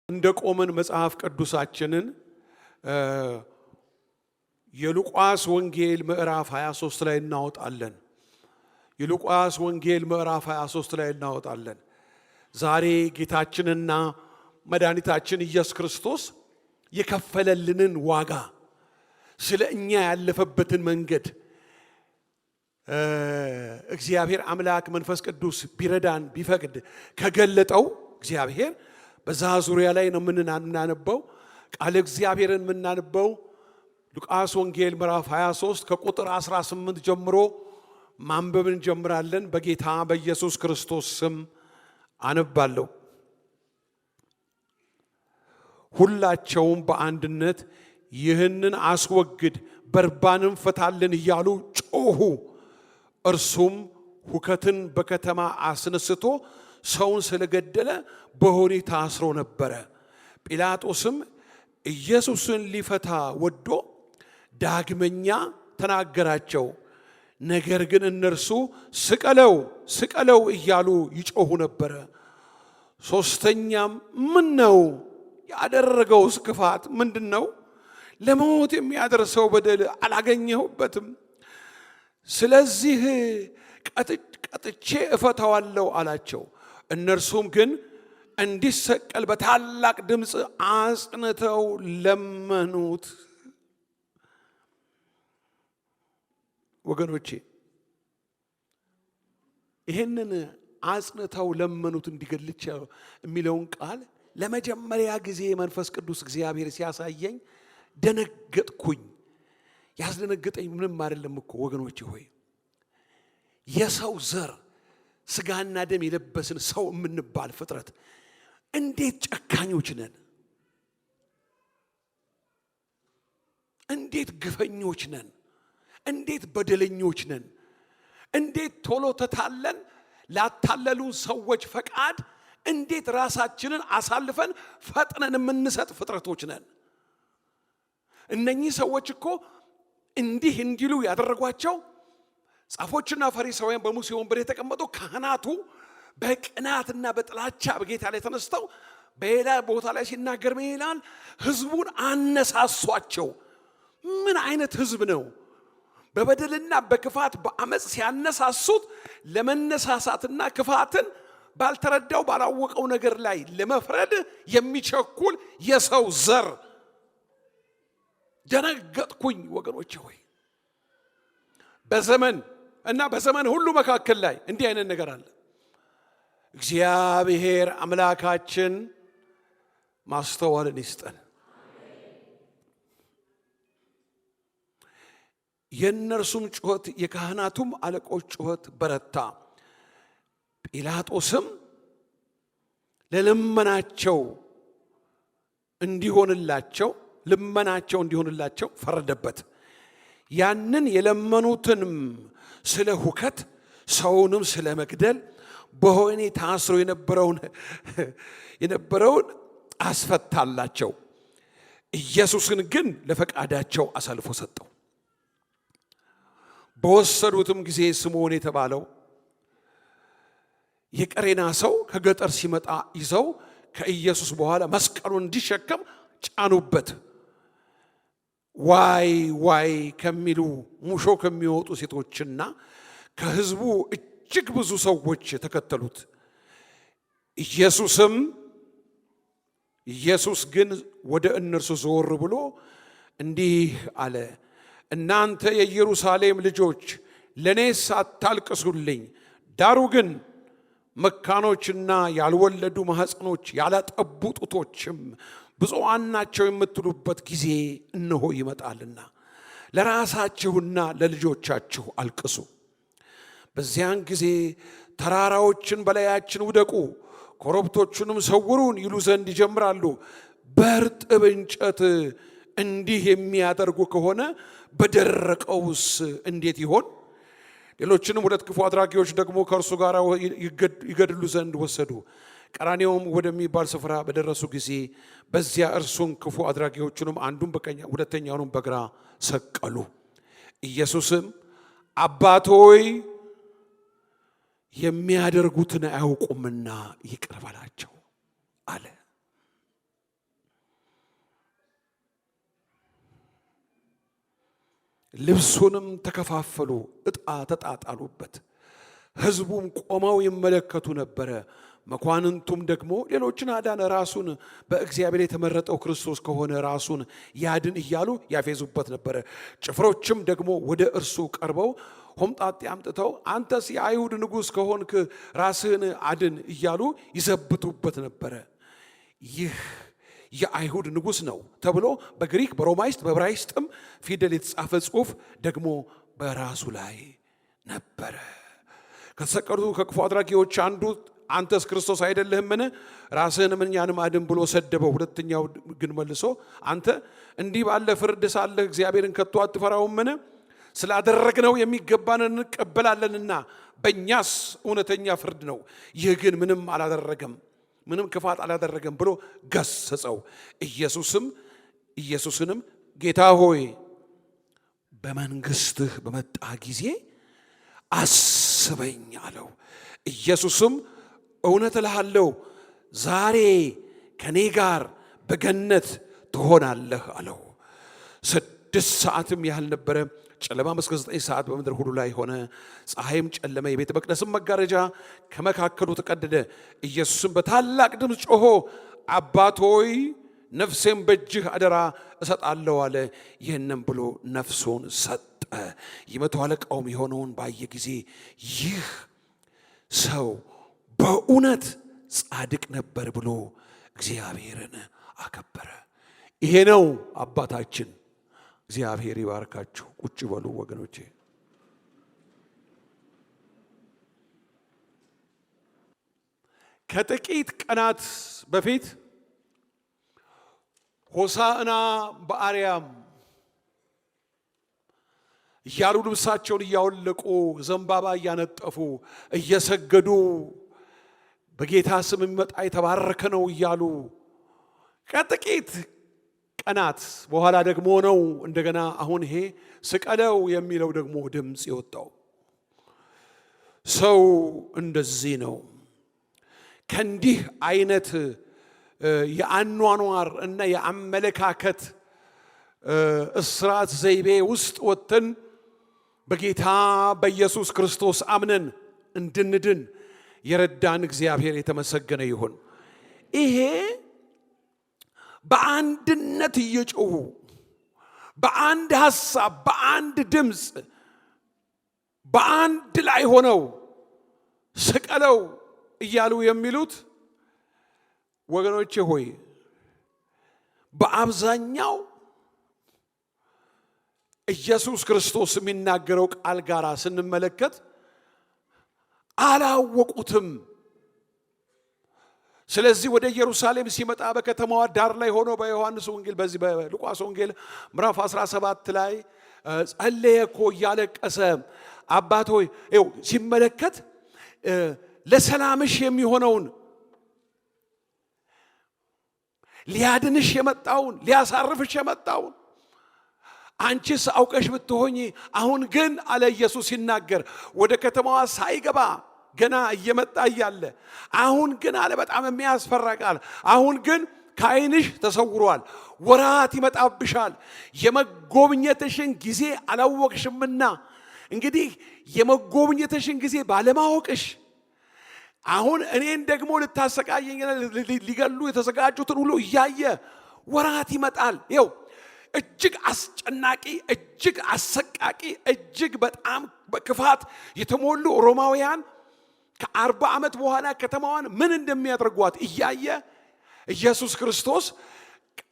እንደቆመን መጽሐፍ ቅዱሳችንን የሉቃስ ወንጌል ምዕራፍ 23 ላይ እናወጣለን። የሉቃስ ወንጌል ምዕራፍ 23 ላይ እናወጣለን። ዛሬ ጌታችንና መድኃኒታችን ኢየሱስ ክርስቶስ የከፈለልንን ዋጋ ስለኛ ያለፈበትን መንገድ እግዚአብሔር አምላክ መንፈስ ቅዱስ ቢረዳን ቢፈቅድ ከገለጠው እግዚአብሔር በዛ ዙሪያ ላይ ነው የምናነበው። ቃል እግዚአብሔርን የምናነበው ሉቃስ ወንጌል ምዕራፍ 23 ከቁጥር 18 ጀምሮ ማንበብን እንጀምራለን። በጌታ በኢየሱስ ክርስቶስ ስም አነባለሁ። ሁላቸውም በአንድነት ይህንን አስወግድ፣ በርባንን ፈታልን እያሉ ጮሁ። እርሱም ሁከትን በከተማ አስነስቶ ሰውን ስለገደለ በወህኒ ታስሮ ነበረ። ጲላጦስም ኢየሱስን ሊፈታ ወዶ ዳግመኛ ተናገራቸው። ነገር ግን እነርሱ ስቀለው ስቀለው እያሉ ይጮሁ ነበረ። ሶስተኛም ምን ነው ያደረገውስ ክፋት ምንድነው? ለሞት የሚያደርሰው በደል አላገኘሁበትም። ስለዚህ ቀጥቼ እፈታዋለሁ አላቸው። እነርሱም ግን እንዲሰቀል በታላቅ ድምፅ አጽንተው ለመኑት። ወገኖቼ ይህንን አጽንተው ለመኑት እንዲገልች የሚለውን ቃል ለመጀመሪያ ጊዜ መንፈስ ቅዱስ እግዚአብሔር ሲያሳየኝ ደነገጥኩኝ። ያስደነገጠኝ ምንም አይደለም እኮ ወገኖቼ ሆይ፣ የሰው ዘር ስጋና ደም የለበስን ሰው የምንባል ፍጥረት እንዴት ጨካኞች ነን! እንዴት ግፈኞች ነን! እንዴት በደለኞች ነን! እንዴት ቶሎ ተታለን ላታለሉ ሰዎች ፈቃድ እንዴት ራሳችንን አሳልፈን ፈጥነን የምንሰጥ ፍጥረቶች ነን! እነኚህ ሰዎች እኮ እንዲህ እንዲሉ ያደረጓቸው ጻፎችና ፈሪሳውያን በሙሴ ወንበር የተቀመጡ ካህናቱ በቅናትና በጥላቻ በጌታ ላይ ተነስተው በሌላ ቦታ ላይ ሲናገር ምን ይላል? ህዝቡን አነሳሷቸው። ምን አይነት ህዝብ ነው? በበደልና በክፋት በአመፅ ሲያነሳሱት ለመነሳሳትና ክፋትን ባልተረዳው ባላወቀው ነገር ላይ ለመፍረድ የሚቸኩል የሰው ዘር። ደነገጥኩኝ ወገኖቼ ሆይ። በዘመን ሁሉ መካከል ላይ እንዲህ አይነት ነገር አለ። እግዚአብሔር አምላካችን ማስተዋልን ይስጠን። የእነርሱም ጩኸት የካህናቱም አለቆች ጩኸት በረታ። ጲላጦስም ልመናቸው እንዲሆንላቸው ፈረደበት። ያንን የለመኑትንም ስለ ሁከት ሰውንም ስለ መግደል በወህኒ ታስሮ የነበረውን አስፈታላቸው። ኢየሱስን ግን ለፈቃዳቸው አሳልፎ ሰጠው። በወሰዱትም ጊዜ ስምዖን የተባለው የቀሬና ሰው ከገጠር ሲመጣ ይዘው ከኢየሱስ በኋላ መስቀሉን እንዲሸከም ጫኑበት። ዋይ ዋይ ከሚሉ ሙሾ ከሚወጡ ሴቶችና ከሕዝቡ እጅግ ብዙ ሰዎች ተከተሉት። ኢየሱስ ግን ወደ እነርሱ ዘወር ብሎ እንዲህ አለ፣ እናንተ የኢየሩሳሌም ልጆች ለእኔስ አታልቅሱልኝ። ዳሩ ግን መካኖችና ያልወለዱ ማኅፀኖች ያላጠቡ ጡቶችም ብፁዓን ናቸው የምትሉበት ጊዜ እነሆ ይመጣልና ለራሳችሁና ለልጆቻችሁ አልቅሱ። በዚያን ጊዜ ተራራዎችን በላያችን ውደቁ፣ ኮረብቶቹንም ሰውሩን ይሉ ዘንድ ይጀምራሉ። በእርጥብ እንጨት እንዲህ የሚያደርጉ ከሆነ በደረቀውስ እንዴት ይሆን? ሌሎችንም ሁለት ክፉ አድራጊዎች ደግሞ ከእርሱ ጋር ይገድሉ ዘንድ ወሰዱ። ቀራንዮም ወደሚባል ስፍራ በደረሱ ጊዜ በዚያ እርሱን ክፉ አድራጊዎቹንም አንዱን በቀኝ ሁለተኛውንም በግራ ሰቀሉ። ኢየሱስም አባት ሆይ የሚያደርጉትን አያውቁምና ይቅር በላቸው አለ። ልብሱንም ተከፋፈሉ፣ ዕጣ ተጣጣሉበት። ሕዝቡም ቆመው ይመለከቱ ነበረ። መኳንንቱም ደግሞ ሌሎችን አዳነ፣ ራሱን በእግዚአብሔር የተመረጠው ክርስቶስ ከሆነ ራሱን ያድን እያሉ ያፌዙበት ነበረ። ጭፍሮችም ደግሞ ወደ እርሱ ቀርበው ሆምጣጤ አምጥተው አንተስ የአይሁድ ንጉሥ ከሆንክ ራስህን አድን እያሉ ይዘብቱበት ነበረ። ይህ የአይሁድ ንጉሥ ነው ተብሎ በግሪክ በሮማይስጥ በዕብራይስጥም ፊደል የተጻፈ ጽሑፍ ደግሞ በራሱ ላይ ነበረ። ከተሰቀሉ ከክፉ አድራጊዎች አንዱ አንተስ ክርስቶስ አይደለህምን? ራስህንም እኛንም አድን ብሎ ሰደበው። ሁለተኛው ግን መልሶ አንተ እንዲህ ባለ ፍርድ ሳለህ እግዚአብሔርን ከቶ አትፈራውምን? ስላደረግነው የሚገባንን እንቀበላለንና በእኛስ እውነተኛ ፍርድ ነው። ይህ ግን ምንም አላደረገም፣ ምንም ክፋት አላደረገም ብሎ ገሰጸው። ኢየሱስንም ጌታ ሆይ በመንግሥትህ በመጣ ጊዜ አስበኝ አለው። ኢየሱስም እውነት እልሃለሁ ዛሬ ከኔ ጋር በገነት ትሆናለህ አለው። 6 ሰዓትም ያህል ነበረ። ጨለማም እስከ 9 ሰዓት በምድር ሁሉ ላይ ሆነ። ፀሐይም ጨለመ፣ የቤተ መቅደስም መጋረጃ ከመካከሉ ተቀደደ። ኢየሱስም በታላቅ ድምፅ ጮሆ አባት ሆይ ነፍሴን በእጅህ አደራ እሰጣለሁ አለ። ይህንም ብሎ ነፍሱን ሰጠ። የመቶ አለቃውም የሆነውን ባየ ጊዜ ይህ ሰው በእውነት ጻድቅ ነበር ብሎ እግዚአብሔርን አከበረ። ይሄ ነው አባታችን። እግዚአብሔር ይባርካችሁ። ቁጭ በሉ ወገኖቼ። ከጥቂት ቀናት በፊት ሆሳዕና በአርያም እያሉ ልብሳቸውን እያወለቁ ዘንባባ እያነጠፉ እየሰገዱ በጌታ ስም የሚመጣ የተባረከ ነው እያሉ ከጥቂት ቀናት በኋላ ደግሞ ነው እንደገና አሁን ይሄ ስቀለው የሚለው ደግሞ ድምፅ የወጣው። ሰው እንደዚህ ነው። ከእንዲህ አይነት የአኗኗር እና የአመለካከት እስራት ዘይቤ ውስጥ ወጥተን በጌታ በኢየሱስ ክርስቶስ አምነን እንድንድን የረዳን እግዚአብሔር የተመሰገነ ይሁን። ይሄ በአንድነት እየጮሁ በአንድ ሐሳብ በአንድ ድምፅ በአንድ ላይ ሆነው ስቀለው እያሉ የሚሉት ወገኖቼ ሆይ በአብዛኛው ኢየሱስ ክርስቶስ የሚናገረው ቃል ጋር ስንመለከት አላወቁትም። ስለዚህ ወደ ኢየሩሳሌም ሲመጣ በከተማዋ ዳር ላይ ሆኖ በዮሐንስ ወንጌል በዚህ በሉቃስ ወንጌል ምዕራፍ 17 ላይ ጸለየ እኮ እያለቀሰ አባት ሆይ ሲመለከት ለሰላምሽ የሚሆነውን ሊያድንሽ የመጣውን ሊያሳርፍሽ የመጣውን አንቺስ አውቀሽ ብትሆኚ፣ አሁን ግን አለ ኢየሱስ ሲናገር ወደ ከተማዋ ሳይገባ ገና እየመጣ እያለ አሁን ግን አለ በጣም የሚያስፈራ ቃል፣ አሁን ግን ከዓይንሽ ተሰውሯል፣ ወራት ይመጣብሻል፣ የመጎብኘትሽን ጊዜ አላወቅሽምና። እንግዲህ የመጎብኘትሽን ጊዜ ባለማወቅሽ አሁን እኔን ደግሞ ልታሰቃየኝ ሊገሉ የተዘጋጁትን ሁሉ እያየ ወራት ይመጣል። ይኸው እጅግ አስጨናቂ፣ እጅግ አሰቃቂ፣ እጅግ በጣም በክፋት የተሞሉ ሮማውያን ከ40 ዓመት በኋላ ከተማዋን ምን እንደሚያደርጓት እያየ ኢየሱስ ክርስቶስ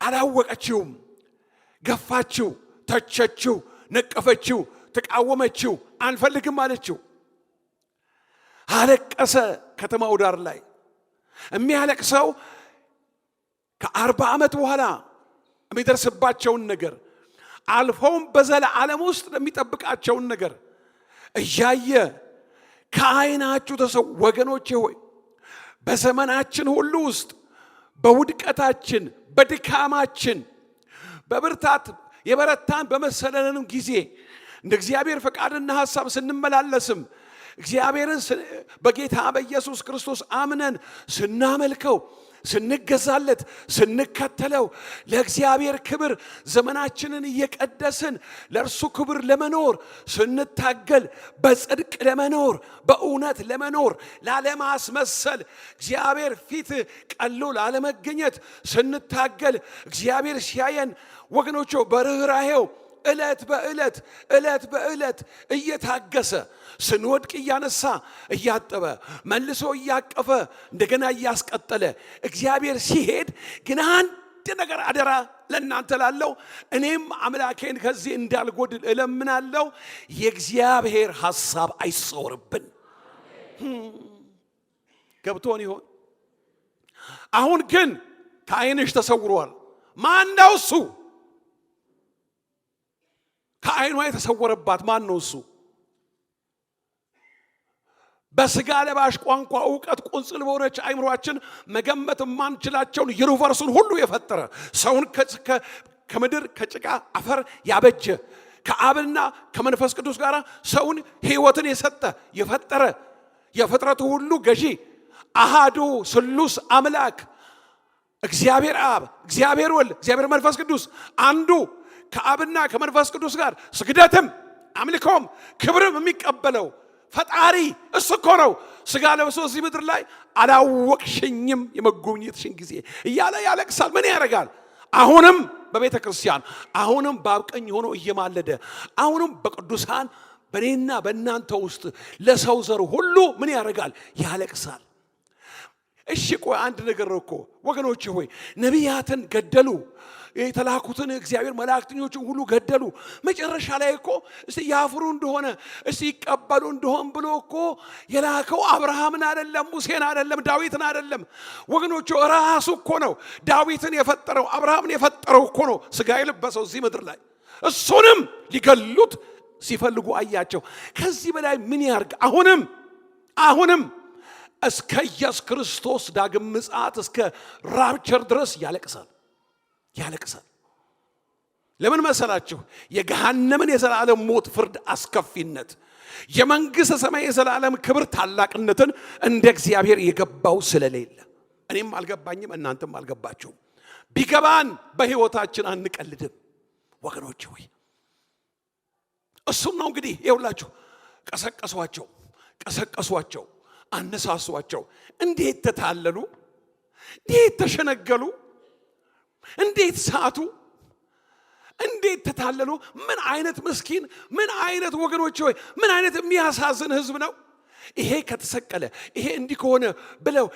አላወቀችውም። ገፋችው፣ ተቸችው፣ ነቀፈችው፣ ተቃወመችው፣ አንፈልግም አለችው። አለቀሰ። ከተማው ዳር ላይ የሚያለቅሰው ከ40 ዓመት በኋላ የሚደርስባቸውን ነገር አልፈውም በዘላለም ውስጥ የሚጠብቃቸውን ነገር እያየ ከዓይናችሁ ተሰው። ወገኖቼ ሆይ በዘመናችን ሁሉ ውስጥ በውድቀታችን በድካማችን በብርታት የበረታን በመሰለንም ጊዜ እንደ እግዚአብሔር ፈቃድና ሐሳብ ስንመላለስም እግዚአብሔርን በጌታ በኢየሱስ ክርስቶስ አምነን ስናመልከው ስንገዛለት ስንከተለው ለእግዚአብሔር ክብር ዘመናችንን እየቀደስን ለእርሱ ክብር ለመኖር ስንታገል በጽድቅ ለመኖር በእውነት ለመኖር ላለማስመሰል እግዚአብሔር ፊት ቀሎ ላለመገኘት ስንታገል እግዚአብሔር ሲያየን ወገኖቹ በርህራሄው ዕለት በዕለት እየታገሰ ስንወድቅ እያነሳ እያጠበ መልሶ እያቀፈ እንደገና እያስቀጠለ እግዚአብሔር ሲሄድ ግን አንድ ነገር አደራ ለእናንተ ላለው እኔም አምላኬን ከዚህ እንዳልጎድል እለምናለሁ። የእግዚአብሔር ሐሳብ አይሰወርብን። ገብቶን ይሆን? አሁን ግን ከዓይንሽ ተሰውሯል። ማን ነው እሱ? ከዓይኗ የተሰወረባት ማን ነው እሱ? በስጋ ለባሽ ቋንቋ ዕውቀት ቁንጽል በሆነች አይምሮአችን መገመት የማንችላቸውን ዩኒቨርሱን ሁሉ የፈጠረ ሰውን ከምድር ከጭቃ አፈር ያበጀ ከአብና ከመንፈስ ቅዱስ ጋር ሰውን ሕይወትን የሰጠ የፈጠረ የፍጥረቱ ሁሉ ገዢ አሃዱ ስሉስ አምላክ እግዚአብሔር አብ፣ እግዚአብሔር ወልድ፣ እግዚአብሔር መንፈስ ቅዱስ አንዱ ከአብና ከመንፈስ ቅዱስ ጋር ስግደትም አምልኮም ክብርም የሚቀበለው ፈጣሪ እሱ እኮ ነው። ስጋ ለብሶ እዚህ ምድር ላይ አላወቅሽኝም የመጎብኘትሽን ጊዜ እያለ ያለቅሳል። ምን ያደርጋል? አሁንም በቤተ ክርስቲያን አሁንም በአብ ቀኝ ሆኖ እየማለደ አሁንም በቅዱሳን በእኔና በእናንተ ውስጥ ለሰው ዘር ሁሉ ምን ያደርጋል? ያለቅሳል። እሺ ቆይ አንድ ነገር እኮ ወገኖች ሆይ ነቢያትን ገደሉ፣ የተላኩትን እግዚአብሔር መላእክተኞችን ሁሉ ገደሉ። መጨረሻ ላይ እኮ እስቲ ያፍሩ እንደሆነ እስቲ ይቀበሉ እንደሆን ብሎ እኮ የላከው አብርሃምን አይደለም፣ ሙሴን አይደለም፣ ዳዊትን አይደለም። ወገኖቹ ራሱ እኮ ነው ዳዊትን የፈጠረው አብርሃምን የፈጠረው እኮ ነው ስጋ የለበሰው እዚህ ምድር ላይ። እሱንም ሊገሉት ሲፈልጉ አያቸው። ከዚህ በላይ ምን ያርግ? አሁንም እስከ ኢየሱስ ክርስቶስ ዳግም ምጽአት እስከ ራፕቸር ድረስ ያለቅሳል። ለምን መሰላችሁ? የገሃነምን የዘላለም ሞት ፍርድ አስከፊነት፣ የመንግሥተ ሰማይ የዘላለም ክብር ታላቅነትን እንደ እግዚአብሔር የገባው ስለሌለ እኔም አልገባኝም፣ እናንተም አልገባችሁም። ቢገባን በሕይወታችን አንቀልድም ወገኖች ሆይ። እሱም ነው እንግዲህ ይኸውላችሁ ቀሰቀሷቸው፣ አነሳሷቸው። እንዴት ተታለሉ፣ እንዴት ተሸነገሉ፣ እንዴት ሳቱ፣ እንዴት ተታለሉ። ምን አይነት ምስኪን፣ ምን አይነት ወገኖች ሆይ፣ ምን አይነት የሚያሳዝን ህዝብ ነው ይሄ። ከተሰቀለ ይሄ እንዲህ ከሆነ ብለው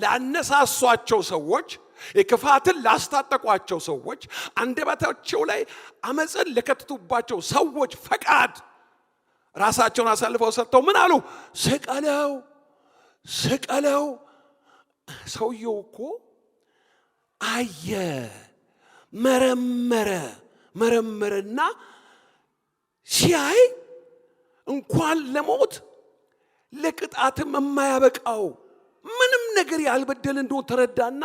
ላነሳሷቸው ሰዎች፣ የክፋትን ላስታጠቋቸው ሰዎች፣ አንደበታቸው ላይ አመፅን ለከተቱባቸው ሰዎች ፈቃድ ራሳቸውን አሳልፈው ሰጥተው ምን አሉ? ስቀለው። ሰውየው እኮ አየ፣ መረመረና ሲያይ እንኳን ለሞት ለቅጣትም የማያበቃው ምንም ነገር ያልበደል እንደሆነ ተረዳና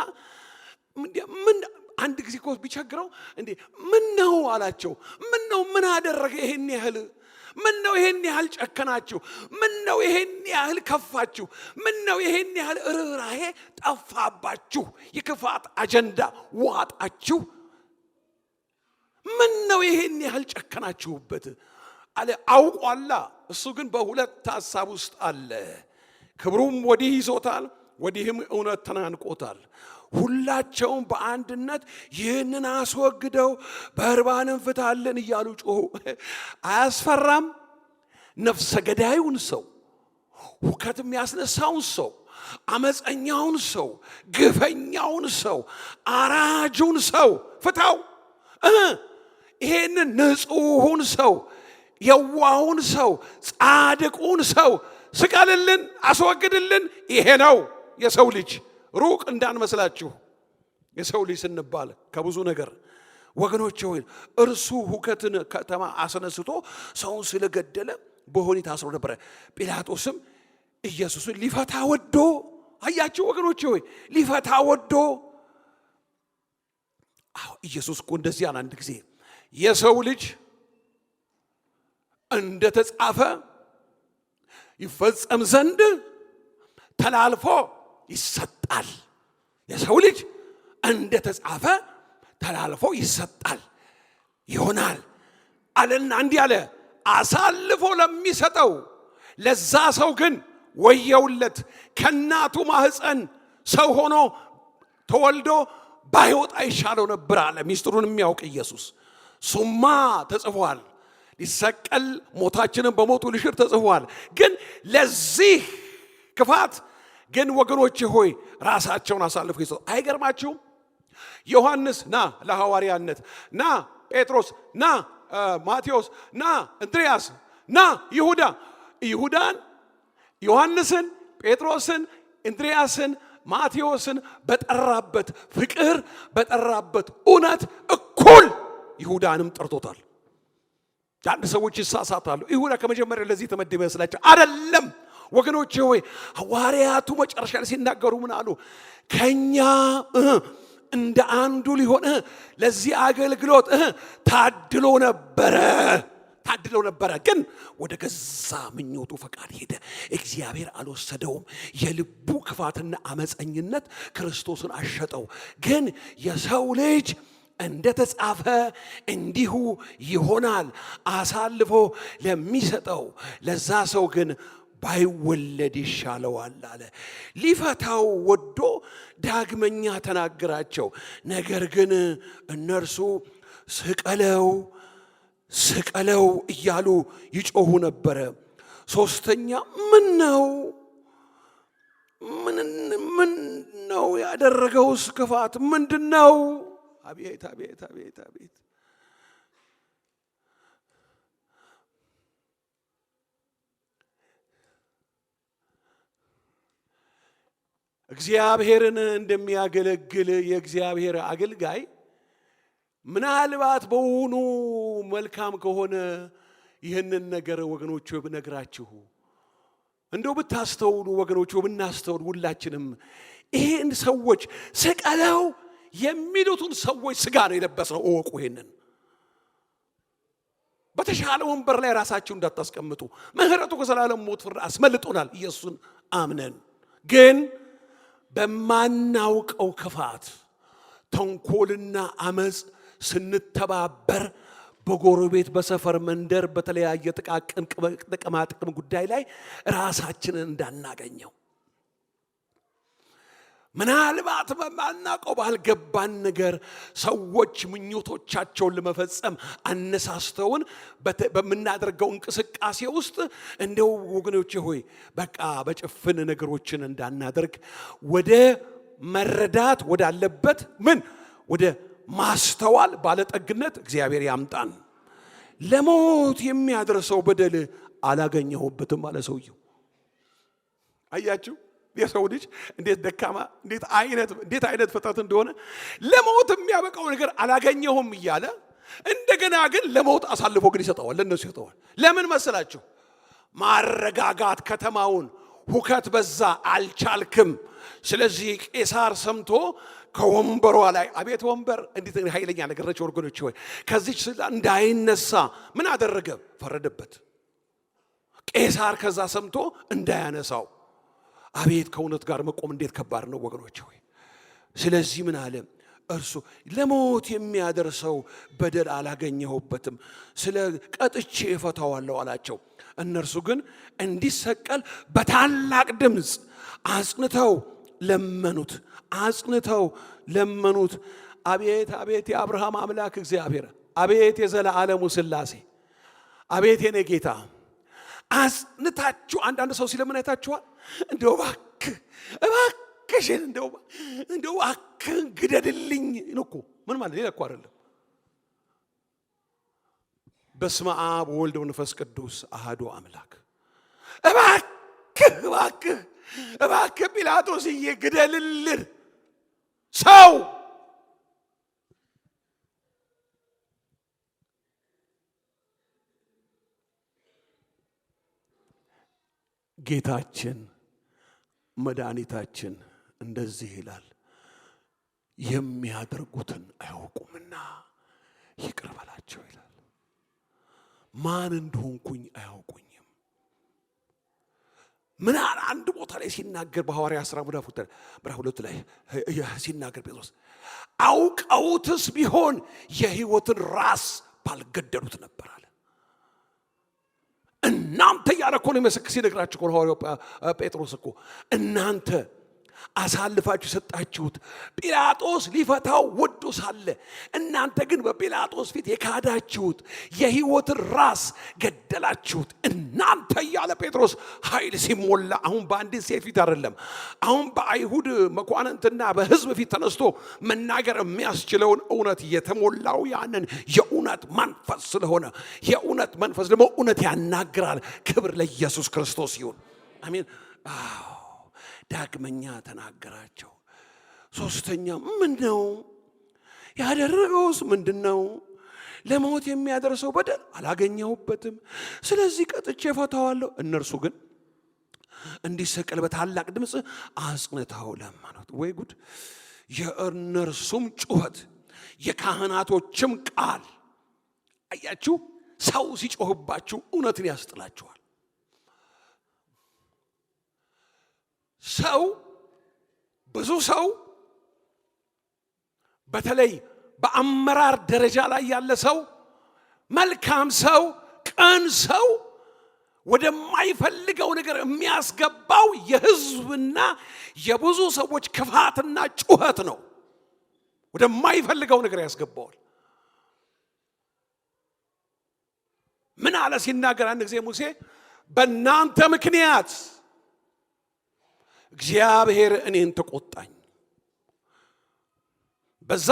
ምን አንድ ጊዜ እኮ ቢቸግረው እንዴ ምን ነው አላቸው። ምን ነው? ምን አደረገ ይሄን ያህል? ምን ነው ይሄን ያህል ጨከናችሁ? ምን ነው ይሄን ያህል ከፋችሁ? ምን ነው ይሄን ያህል ርህራሄ ጠፋባችሁ? የክፋት አጀንዳ ዋጣችሁ? ምን ነው ይሄን ያህል ጨከናችሁበት አለ። አውቋላ። እሱ ግን በሁለት ሐሳብ ውስጥ አለ። ክብሩም ወዲህ ይዞታል፣ ወዲህም እውነት ተናንቆታል። ሁላቸውም በአንድነት ይህንን አስወግደው በርባንን ፍታልን እያሉ ጮሁ። አያስፈራም? ነፍሰ ገዳዩን ሰው፣ ሁከትም ያስነሳውን ሰው፣ አመፀኛውን ሰው፣ ግፈኛውን ሰው፣ አራጁን ሰው ፍታው። ይሄንን ንጹሑን ሰው፣ የዋሁን ሰው፣ ጻድቁን ሰው ስቀልልን፣ አስወግድልን። ይሄ ነው የሰው ልጅ። ሩቅ እንዳንመስላችሁ የሰው ልጅ ስንባል ከብዙ ነገር ወገኖች ሆይ፣ እርሱ ሁከትን ከተማ አስነስቶ ሰውን ስለገደለ በወህኒ ታስሮ ነበረ። ጲላጦስም ኢየሱስን ሊፈታ ወዶ፣ አያችሁ ወገኖች ሆይ፣ ሊፈታ ወዶ። ኢየሱስ እኮ እንደዚህ አለ አንድ ጊዜ፣ የሰው ልጅ እንደተጻፈ ይፈጸም ዘንድ ተላልፎ ይሰጣል። የሰው ልጅ እንደተጻፈ ተላልፎ ይሰጣል ይሆናል አለና እንዲህ አለ፣ አሳልፎ ለሚሰጠው ለዛ ሰው ግን ወየውለት። ከእናቱ ማህፀን ሰው ሆኖ ተወልዶ ባይወጣ ይሻለው ነበር አለ። ሚስጥሩን የሚያውቅ ኢየሱስ። ሱማ ተጽፏል፣ ሊሰቀል ሞታችንን በሞቱ ልሽር ተጽፏል። ግን ለዚህ ክፋት ግን ወገኖቼ ሆይ ራሳቸውን አሳልፎ ይሰጡ። አይገርማችሁም? ዮሐንስ ና ለሐዋርያነት፣ ና ጴጥሮስ፣ ና ማቴዎስ፣ ና እንድርያስ፣ ና ይሁዳን ዮሐንስን፣ ጴጥሮስን፣ እንድርያስን፣ ማቴዎስን በጠራበት ፍቅር በጠራበት እውነት እኩል ይሁዳንም ጠርቶታል። አንድ ሰዎች ይሳሳታሉ። ይሁዳ ከመጀመሪያ ለዚህ ተመደበ ይመስላቸው አይደለም። ወገኖቼ ሆይ ሐዋርያቱ መጨረሻ ላይ ሲናገሩ ምን አሉ? ከኛ እንደ አንዱ ሊሆን ለዚህ አገልግሎት ታድሎ ነበረ፣ ግን ወደ ገዛ ምኞቱ ፈቃድ ሄደ። እግዚአብሔር አልወሰደውም። የልቡ ክፋትና አመፀኝነት ክርስቶስን አሸጠው። ግን የሰው ልጅ እንደተጻፈ እንዲሁ ይሆናል፣ አሳልፎ ለሚሰጠው ለዛ ሰው ግን ባይወለድ ይሻለዋል አለ። ሊፈታው ወዶ ዳግመኛ ተናገራቸው። ነገር ግን እነርሱ ስቀለው እያሉ ይጮሁ ነበረ። ሶስተኛ ምን ነው ያደረገውስ ክፋት ምንድነው? አቤት አቤት አቤት አቤት! እግዚአብሔርን እንደሚያገለግል የእግዚአብሔር አገልጋይ ምናልባት በውኑ መልካም ከሆነ ይህንን ነገር ወገኖቹ ብነግራችሁ እንደው ብታስተውሉ ወገኖቹ ብናስተውል ሁላችንም ይሄን ሰዎች ስቀለው የሚሉትን ሰዎች ስጋ ነው የለበስነው። እወቁ። ይሄንን በተሻለ ወንበር ላይ ራሳችሁ እንዳታስቀምጡ። ምህረቱ ከዘላለም ሞት ፍርድ አስመልጦናል ኢየሱስን አምነን። ግን በማናውቀው ክፋት ተንኮልና አመጽ ስንተባበር በጎረቤት በሰፈር መንደር በተለያየ ጥቃቅን ጥቅም ጉዳይ ላይ ራሳችንን እንዳናገኘው ምናልባት በማናውቀው ባልገባን ነገር ሰዎች ምኞቶቻቸውን ለመፈጸም አነሳስተውን በምናደርገው እንቅስቃሴ ውስጥ እንደው ወገኖቼ ሆይ በቃ በጭፍን ነገሮችን እንዳናደርግ ወደ መረዳት ወዳለበት ወደ ማስተዋል ባለጠግነት እግዚአብሔር ያምጣን። ለሞት የሚያደርሰው በደል አላገኘሁበትም አለ ሰውየው። አያችሁ የሰው ልጅ እንዴት ደካማ እንዴት አይነት ፍጥረት እንደሆነ። ለሞት የሚያበቃው ነገር አላገኘሁም እያለ እንደገና ግን ለሞት አሳልፎ ግን ይሰጠዋል፣ ለነሱ ይሰጠዋል። ለምን መሰላችሁ? ማረጋጋት ከተማውን ሁከት በዛ አልቻልክም። ስለዚህ ቄሳር ሰምቶ ከወንበሯ ላይ አቤት ወንበር እንዴት ኃይለኛ ነገር ነች ወርጎኖች ሆይ ከዚች እንዳይነሳ ምን አደረገ? ፈረደበት። ቄሳር ከዛ ሰምቶ እንዳያነሳው። አቤት ከእውነት ጋር መቆም እንዴት ከባድ ነው ወገኖች ሆይ። ስለዚህ ምን አለ እርሱ? ለሞት የሚያደርሰው በደል አላገኘሁበትም፣ ስለ ቀጥቼ እፈታዋለሁ አላቸው። እነርሱ ግን እንዲሰቀል በታላቅ ድምፅ አጽንተው ለመኑት። አቤት አቤት የአብርሃም አምላክ እግዚአብሔር፣ አቤት የዘላለሙ ሥላሴ፣ አቤት የኔ ጌታ አጽንታችሁ። አንዳንድ ሰው ሲለምን አይታችኋል። እንደው እባክሽን እንደው እባክህን ግደልልኝ እኮ ምን ማለት ሌላ እኮ አይደለም። በስመ አብ ወወልድ ወመንፈስ ቅዱስ አሐዱ አምላክ። እባክህ ጲላጦስዬ ግደልልን ሰው። ጌታችን መድኃኒታችን እንደዚህ ይላል፣ የሚያደርጉትን አያውቁምና ይቅር በላቸው ይላል። ማን እንደሆንኩኝ አያውቁኝም። ምን አለ አንድ ቦታ ላይ ሲናገር በሐዋርያት ሥራ ምዕራፍ 2 ላይ ሲናገር ጴጥሮስ አውቀውትስ ቢሆን የሕይወትን ራስ ባልገደሉት ነበር አለ። እናንተ ያለ እኮ ነው የሚመስክ ሲነግራችሁ እኮ ሐዋርያው ጴጥሮስ እኮ እናንተ አሳልፋችሁ ሰጣችሁት ጲላጦስ ሊፈታው ወዶ ሳለ እናንተ ግን በጲላጦስ ፊት የካዳችሁት የሕይወትን ራስ ገደላችሁት። እናንተ ያለ ጴጥሮስ ኃይል ሲሞላ አሁን በአንዲት ሴት ፊት አይደለም፣ አሁን በአይሁድ መኳንንትና በሕዝብ ፊት ተነስቶ መናገር የሚያስችለውን እውነት የተሞላው ያንን የእውነት መንፈስ ስለሆነ የእውነት መንፈስ ደግሞ እውነት ያናግራል። ክብር ለኢየሱስ ክርስቶስ ይሁን። አሜን። ዳግመኛ ተናገራቸው። ሶስተኛ ምንድነው ያደረገውስ? ምንድነው? ለሞት የሚያደርሰው በደል አላገኘሁበትም፣ ስለዚህ ቀጥቼ ፈታዋለሁ። እነርሱ ግን እንዲሰቀል በታላቅ ድምፅ አጽንተው ለመኑት። ወይ ጉድ! የእነርሱም ጩኸት የካህናቶችም ቃል። አያችሁ፣ ሰው ሲጮህባችሁ እውነትን ያስጥላችኋል። ሰው ብዙ ሰው በተለይ በአመራር ደረጃ ላይ ያለ ሰው፣ መልካም ሰው፣ ቅን ሰው ወደማይፈልገው ነገር የሚያስገባው የሕዝብና የብዙ ሰዎች ክፋትና ጩኸት ነው። ወደማይፈልገው ነገር ያስገባዋል። ምን አለ ሲናገር አንድ ጊዜ ሙሴ በእናንተ ምክንያት እግዚአብሔር እኔን ተቆጣኝ። በዛ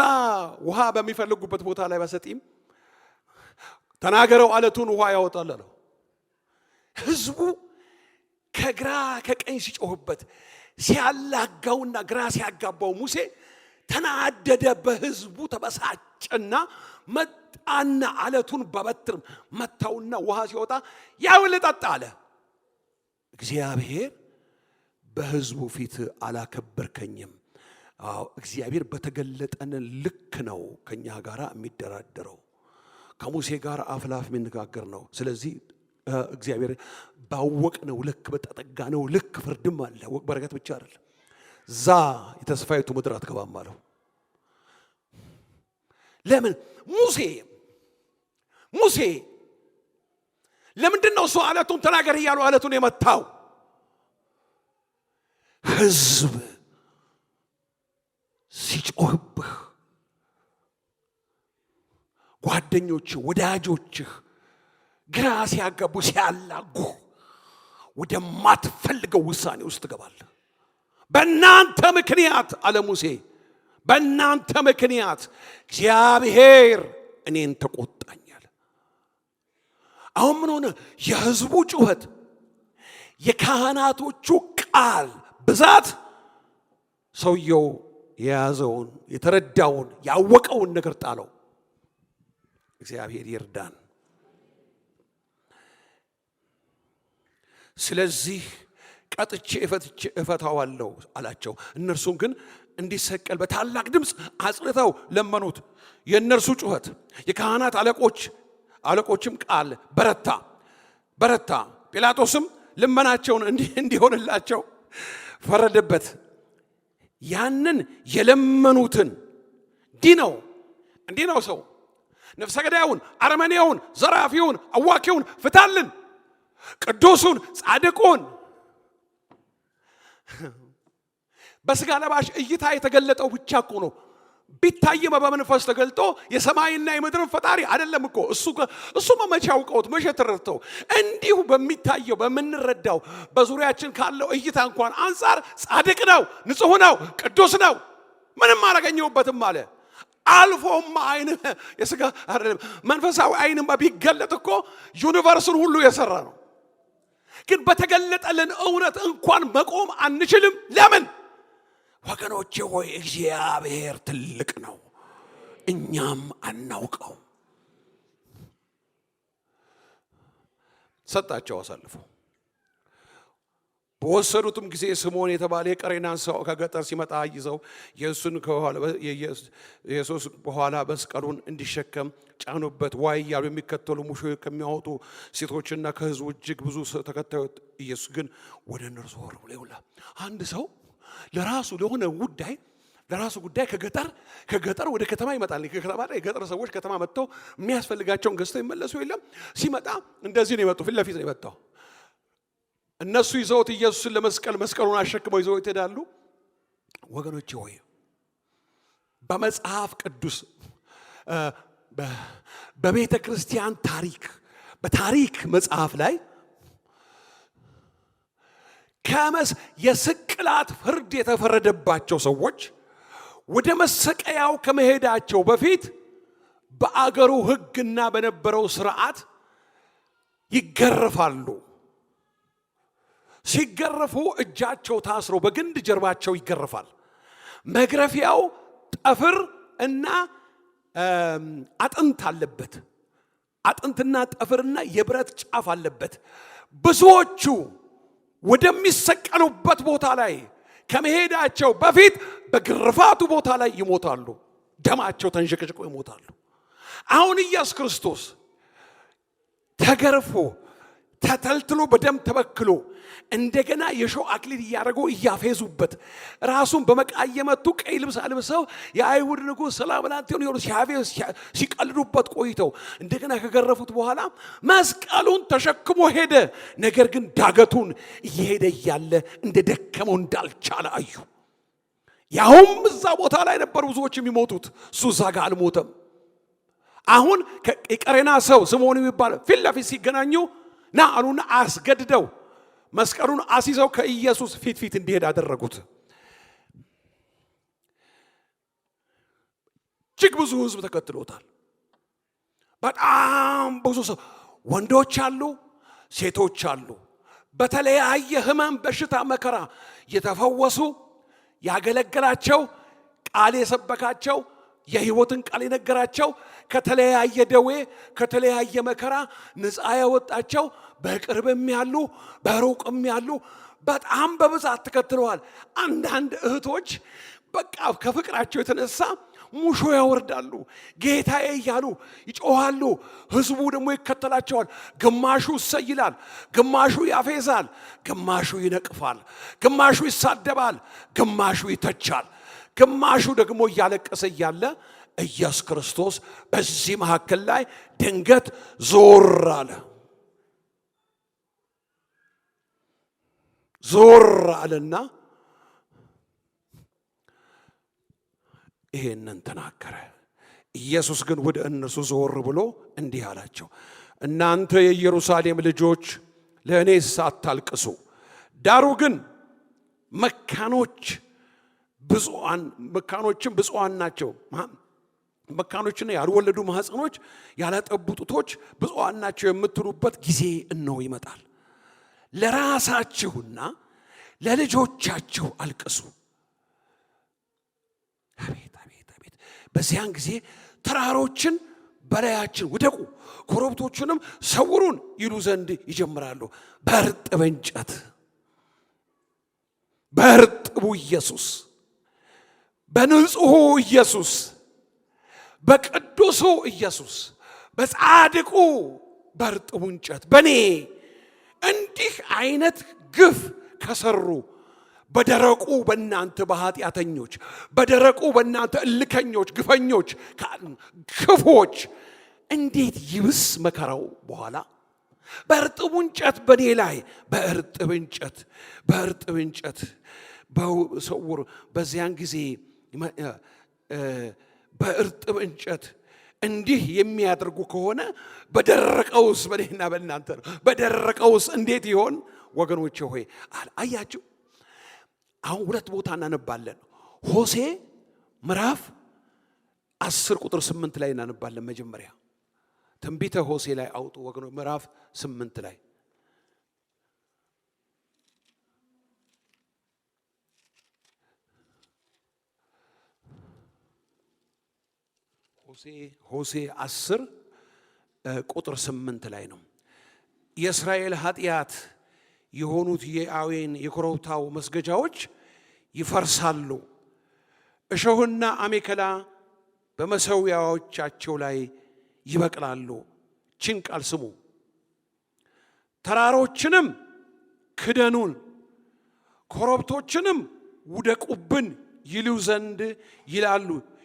ውሃ በሚፈልጉበት ቦታ ላይ በሰጢም ተናገረው አለቱን ውሃ ያወጣል አለው። ሕዝቡ ከግራ ከቀኝ ሲጮህበት ሲያላጋውና ግራ ሲያጋባው ሙሴ ተናደደ፣ በሕዝቡ ተበሳጨና መጣና አለቱን በበትር መታውና ውሃ ሲወጣ ያው ልጠጣ አለ። እግዚአብሔር በሕዝቡ ፊት አላከበርከኝም። እግዚአብሔር በተገለጠን ልክ ነው ከኛ ጋር የሚደራደረው፣ ከሙሴ ጋር አፍላፍ የሚነጋገር ነው። ስለዚህ እግዚአብሔር ባወቅነው ልክ በተጠጋነው ልክ ፍርድም አለ። በረከት ብቻ አይደለም። ዛ የተስፋይቱ ምድር አትገባም አለው። ለምን? ሙሴ ለምንድን ነው እሱ አለቱን ተናገር እያሉ አለቱን የመታው? ሕዝብ ሲጮህብህ፣ ጓደኞችህ፣ ወዳጆችህ ግራ ሲያጋቡ ሲያላጉ ወደማትፈልገው ውሳኔ ውስጥ ትገባለህ። በእናንተ ምክንያት አለ ሙሴ፣ በእናንተ ምክንያት እግዚአብሔር እኔን ተቆጣኛል። አሁን ምን ሆነ? የሕዝቡ ጩኸት፣ የካህናቶቹ ቃል ብዛት ሰውየው የያዘውን የተረዳውን ያወቀውን ነገር ጣለው። እግዚአብሔር ይርዳን። ስለዚህ ቀጥቼ እፈታዋለሁ አላቸው። እነርሱም ግን እንዲሰቀል በታላቅ ድምፅ አጽንተው ለመኑት። የእነርሱ ጩኸት የካህናት አለቆችም ቃል በረታ። ጲላጦስም ልመናቸውን እንዲሆንላቸው ፈረደበት። ያንን የለመኑትን እንዲህ ነው ሰው ነፍሰ ገዳዩን፣ አረመኔውን፣ ዘራፊውን፣ አዋኪውን ፍታልን፣ ቅዱሱን፣ ጻድቁን በስጋ ለባሽ እይታ የተገለጠው ብቻ እኮ ነው። ቢታይም በመንፈስ ተገልጦ የሰማይና የምድርን ፈጣሪ አይደለም እኮ እሱ መቼ አውቀውት መቼ ተረድተው። እንዲሁ በሚታየው በምንረዳው በዙሪያችን ካለው እይታ እንኳን አንጻር ጻድቅ ነው፣ ንጹሕ ነው፣ ቅዱስ ነው፣ ምንም አላገኘሁበትም አለ። አልፎማ አይን የስጋ አይደለም መንፈሳዊ አይንማ ቢገለጥ እኮ ዩኒቨርስን ሁሉ የሰራ ነው። ግን በተገለጠልን እውነት እንኳን መቆም አንችልም። ለምን? ወገኖቼ ሆይ እግዚአብሔር ትልቅ ነው፣ እኛም አናውቀው። ሰጣቸው አሳልፎ። በወሰዱትም ጊዜ ስምዖን የተባለ የቀሬናን ሰው ከገጠር ሲመጣ ይዘው ኢየሱስ በኋላ መስቀሉን እንዲሸከም ጫኑበት። ዋይ እያሉ የሚከተሉ ሙሾ ከሚያወጡ ሴቶችና ከሕዝቡ እጅግ ብዙ ተከታዮች፣ ኢየሱስ ግን ወደ እነርሱ ዞር ብሎ ይውላል። አንድ ሰው ለራሱ ለሆነ ጉዳይ ከገጠር ወደ ከተማ ይመጣል። ከከተማ ላይ የገጠር ሰዎች ከተማ መጥተው የሚያስፈልጋቸውን ገዝተው ይመለሱ የለም። ሲመጣ እንደዚህ ነው የመጣው፣ ፊት ለፊት ነው የመጣው። እነሱ ይዘውት ኢየሱስን መስቀሉን አሸክመው ይዘውት ይሄዳሉ። ወገኖቼ ሆይ በመጽሐፍ ቅዱስ በቤተ ክርስቲያን በታሪክ መጽሐፍ ላይ የስቅላት ፍርድ የተፈረደባቸው ሰዎች ወደ መሰቀያው ከመሄዳቸው በፊት በአገሩ ሕግና በነበረው ስርዓት ይገረፋሉ። ሲገረፉ እጃቸው ታስሮ በግንድ ጀርባቸው ይገረፋል። መግረፊያው ጠፍር እና አጥንት አለበት። አጥንትና ጠፍርና የብረት ጫፍ አለበት። ብዙዎቹ ወደሚሰቀሉበት ቦታ ላይ ከመሄዳቸው በፊት በግርፋቱ ቦታ ላይ ይሞታሉ። ደማቸው ተንሸቅሽቆ ይሞታሉ። አሁን ኢየሱስ ክርስቶስ ተገርፎ ተተልትሎ በደም ተበክሎ እንደገና የሾህ አክሊል እያደረጉ እያፌዙበት ራሱን በመቃ እየመቱ ቀይ ልብስ አልብሰው የአይሁድ ንጉሥ ሰላም ላንተ ይሁን ሲቀልዱበት ቆይተው እንደገና ከገረፉት በኋላ መስቀሉን ተሸክሞ ሄደ። ነገር ግን ዳገቱን እየሄደ እያለ እንደደከመው እንዳልቻለ አዩ። ያውም እዛ ቦታ ላይ ነበር ብዙዎች የሚሞቱት፣ እሱ እዛ ጋር አልሞተም። አሁን የቀሬና ሰው ስምዖን የሚባል ፊት ለፊት ሲገናኙ ና አሉና አስገድደው መስቀሉን አስይዘው ከኢየሱስ ፊት እንዲሄድ አደረጉት። እጅግ ብዙ ሕዝብ ተከትሎታል። በጣም ብዙ ሰው፣ ወንዶች አሉ፣ ሴቶች አሉ። በተለያየ ሕመም፣ በሽታ፣ መከራ የተፈወሱ ያገለገላቸው፣ ቃል የሰበካቸው፣ የሕይወትን ቃል የነገራቸው፣ ከተለያየ ደዌ ከተለያየ መከራ ነፃ ያወጣቸው በቅርብም ያሉ በሩቅም ያሉ በጣም በብዛት ተከትለዋል። አንዳንድ እህቶች በቃ ከፍቅራቸው የተነሳ ሙሾ ያወርዳሉ፣ ጌታዬ እያሉ ይጮኻሉ። ህዝቡ ደግሞ ይከተላቸዋል። ግማሹ እሰይ ይላል፣ ግማሹ ያፌዛል፣ ግማሹ ይነቅፋል፣ ግማሹ ይሳደባል፣ ግማሹ ይተቻል፣ ግማሹ ደግሞ እያለቀሰ እያለ ኢየሱስ ክርስቶስ በዚህ መካከል ላይ ድንገት ዞር አለ። ዞር አለና ይሄንን ተናገረ። ኢየሱስ ግን ወደ እነሱ ዞር ብሎ እንዲህ አላቸው፣ እናንተ የኢየሩሳሌም ልጆች ለእኔስ አታልቅሱ፣ ዳሩ ግን መካኖችም ብፁዓን ናቸው። መካኖችና ያልወለዱ ማህፀኖች ያላጠቡ ጡቶች ብፁዓን ናቸው የምትሉበት ጊዜ እነሆ ይመጣል። ለራሳችሁና ለልጆቻችሁ አልቅሱ። አቤት አቤት አቤት! በዚያን ጊዜ ተራሮችን በላያችን ውደቁ፣ ኮረብቶችንም ሰውሩን ይሉ ዘንድ ይጀምራሉ። በእርጥብ እንጨት፣ በእርጥቡ ኢየሱስ፣ በንጹሑ ኢየሱስ፣ በቅዱሱ ኢየሱስ፣ በጻድቁ በእርጥቡ እንጨት በኔ እንዲህ አይነት ግፍ ከሰሩ በደረቁ በእናንተ በኃጢአተኞች፣ በደረቁ በእናንተ እልከኞች፣ ግፈኞች፣ ክፎች እንዴት ይብስ መከራው በኋላ። በእርጥቡ እንጨት በኔ ላይ በእርጥብ እንጨት በሰውር በዚያን ጊዜ በእርጥብ እንጨት እንዲህ የሚያደርጉ ከሆነ በደረቀውስ በኔና በእናንተ ነው። በደረቀውስ እንዴት ይሆን? ወገኖቼ ሆይ አያችሁ፣ አሁን ሁለት ቦታ እናነባለን። ሆሴ ምዕራፍ 10 ቁጥር 8 ላይ እናነባለን። መጀመሪያ ትንቢተ ሆሴ ላይ አውጡ ወገኖች፣ ምዕራፍ 8 ላይ ሆሴ 10 ቁጥር 8 ላይ ነው። የእስራኤል ኃጢአት የሆኑት የአዌን የኮረብታው መስገጃዎች ይፈርሳሉ፣ እሾህና አሜከላ በመሠዊያዎቻቸው ላይ ይበቅላሉ። ችን ቃል ስሙ። ተራሮችንም ክደኑን፣ ኮረብቶችንም ውደቁብን ይሉ ዘንድ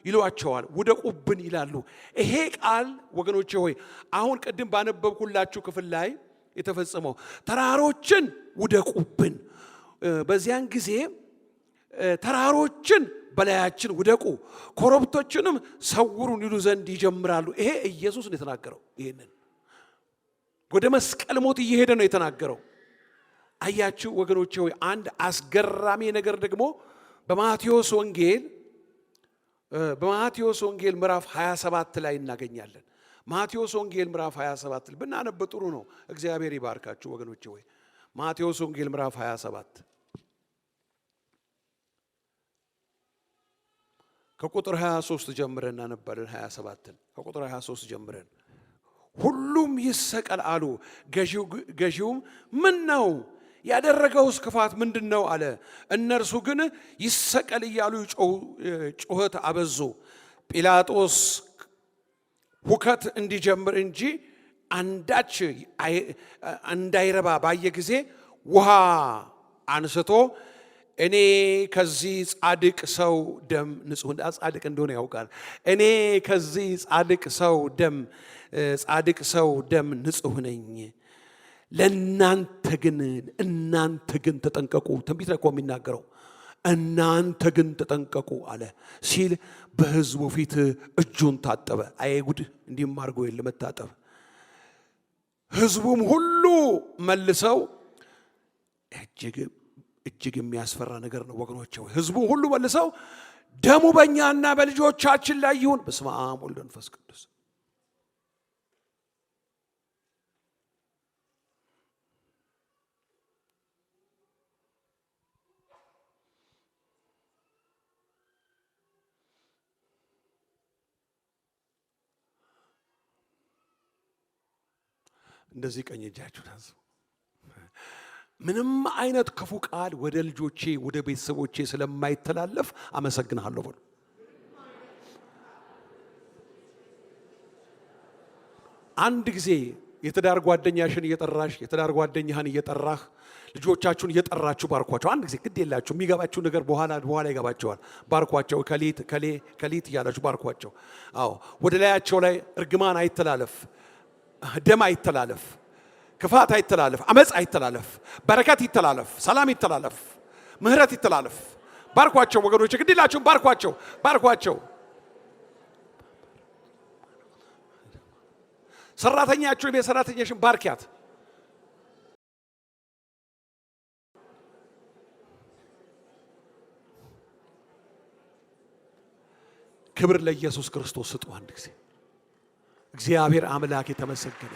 ይሏቸዋል። ውደቁብን ይላሉ። ይሄ ቃል ወገኖቼ ሆይ አሁን ቅድም ባነበብኩላችሁ ክፍል ላይ የተፈጸመው ተራሮችን ውደቁብን፣ በዚያን ጊዜ ተራሮችን በላያችን ውደቁ፣ ኮረብቶችንም ሰውሩን ይሉ ዘንድ ይጀምራሉ። ይሄ ኢየሱስ ነው የተናገረው። ይሄንን ወደ መስቀል ሞት እየሄደ ነው የተናገረው። አያችሁ ወገኖቼ ሆይ አንድ አስገራሚ ነገር ደግሞ በማቴዎስ ወንጌል ምዕራፍ 27 ላይ እናገኛለን። ማቴዎስ ወንጌል ምዕራፍ 27 ብናነብ ጥሩ ነው። እግዚአብሔር ይባርካችሁ ወገኖቼ ሆይ ማቴዎስ ወንጌል ምዕራፍ 27 ከቁጥር 23 ጀምረን እናነባለን። 27ን ከቁጥር 23 ጀምረን ሁሉም ይሰቀል አሉ። ገዢውም ምን ነው ያደረገውስ ክፋት ምንድነው አለ። እነርሱ ግን ይሰቀል እያሉ ጩኸት አበዙ። ጲላጦስ ሁከት እንዲጀምር እንጂ አንዳች እንዳይረባ ባየ ጊዜ ውሃ አንስቶ እኔ ከዚህ ጻድቅ ሰው ደም ንጹህ ጻድቅ እንደሆነ ያውቃል። እኔ ከዚህ ጻድቅ ሰው ደም ንጹህ ነኝ። እናንተ ግን ተጠንቀቁ። ትንቢት ላይ እኮ የሚናገረው እናንተ ግን ተጠንቀቁ አለ ሲል በሕዝቡ ፊት እጁን ታጠበ። አይጉድ እንዲህም አድርጎ የለ መታጠብ። ሕዝቡም ሁሉ መልሰው እጅግ የሚያስፈራ ነገር ነው ወገኖቼ። ሕዝቡም ሁሉ መልሰው ደሙ በእኛና በልጆቻችን ላይ ይሁን። በስመ አብ ወወልድ ወመንፈስ ቅዱስ። እንደዚህ ቀኝ እጃችሁን አንሱ። ምንም አይነት ክፉ ቃል ወደ ልጆቼ ወደ ቤተሰቦቼ ስለማይተላለፍ አመሰግናለሁ በሉ። አንድ ጊዜ የትዳር ጓደኛሽን እየጠራሽ የትዳር ጓደኛህን እየጠራህ ልጆቻችሁን እየጠራችሁ ባርኳቸው። አንድ ጊዜ ግድ የላችሁ የሚገባችሁ ነገር በኋላ ይገባቸዋል። ባርኳቸው፣ ከሊት እያላችሁ ባርኳቸው። አዎ ወደ ላያቸው ላይ እርግማን አይተላለፍ፣ ደም አይተላለፍ፣ ክፋት አይተላለፍ፣ አመጽ አይተላለፍ፣ በረከት ይተላለፍ፣ ሰላም ይተላለፍ፣ ምህረት ይተላለፍ። ባርኳቸው ወገኖች፣ ግድ የላችሁም ባርኳቸው። ሰራተኛችሁ የቤት ሰራተኛሽን ባርኪያት። ክብር ለኢየሱስ ክርስቶስ ስጡ። አንድ ጊዜ እግዚአብሔር አምላክ የተመሰገነ።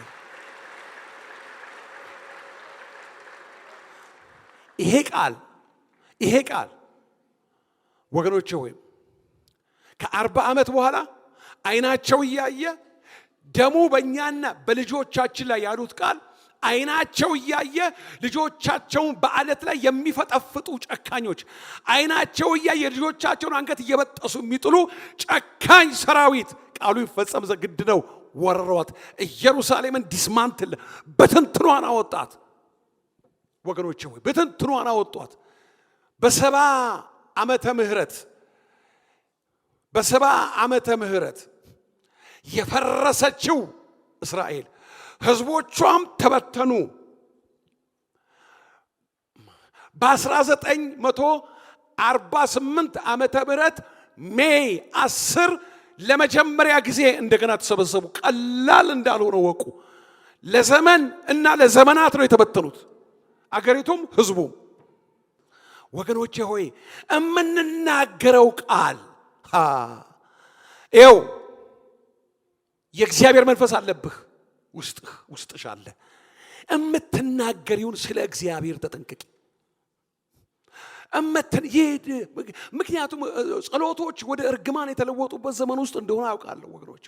ይሄ ቃል ወገኖቼ ሆይ ከ40 ዓመት በኋላ አይናቸው እያየ ደሙ በእኛና በልጆቻችን ላይ ያሉት ቃል አይናቸው እያየ ልጆቻቸውን በአለት ላይ የሚፈጠፍጡ ጨካኞች፣ አይናቸው እያየ ልጆቻቸውን አንገት እየበጠሱ የሚጥሉ ጨካኝ ሰራዊት ቃሉ ይፈጸም ዘንድ ግድ ነው። ወረሯት፣ ኢየሩሳሌምን ዲስማንትል በትንትኗን አወጣት። ወገኖቼ ሆይ በትንትኗን አወጧት። በሰባ ዓመተ ምህረት የፈረሰችው እስራኤል ህዝቦቿም ተበተኑ። በ1948 ዓመተ ምህረት ሜይ 10 ለመጀመሪያ ጊዜ እንደገና ተሰበሰቡ። ቀላል እንዳልሆነ ወቁ። ለዘመን እና ለዘመናት ነው የተበተኑት፣ አገሪቱም ህዝቡም። ወገኖቼ ሆይ እምንናገረው ቃል ይኸው የእግዚአብሔር መንፈስ አለብህ፣ ውስጥሽ አለ። እምትናገሪውን ስለ እግዚአብሔር ተጠንቀቂ። ምክንያቱም ጸሎቶች ወደ እርግማን የተለወጡበት ዘመን ውስጥ እንደሆነ አውቃለሁ ወገኖች።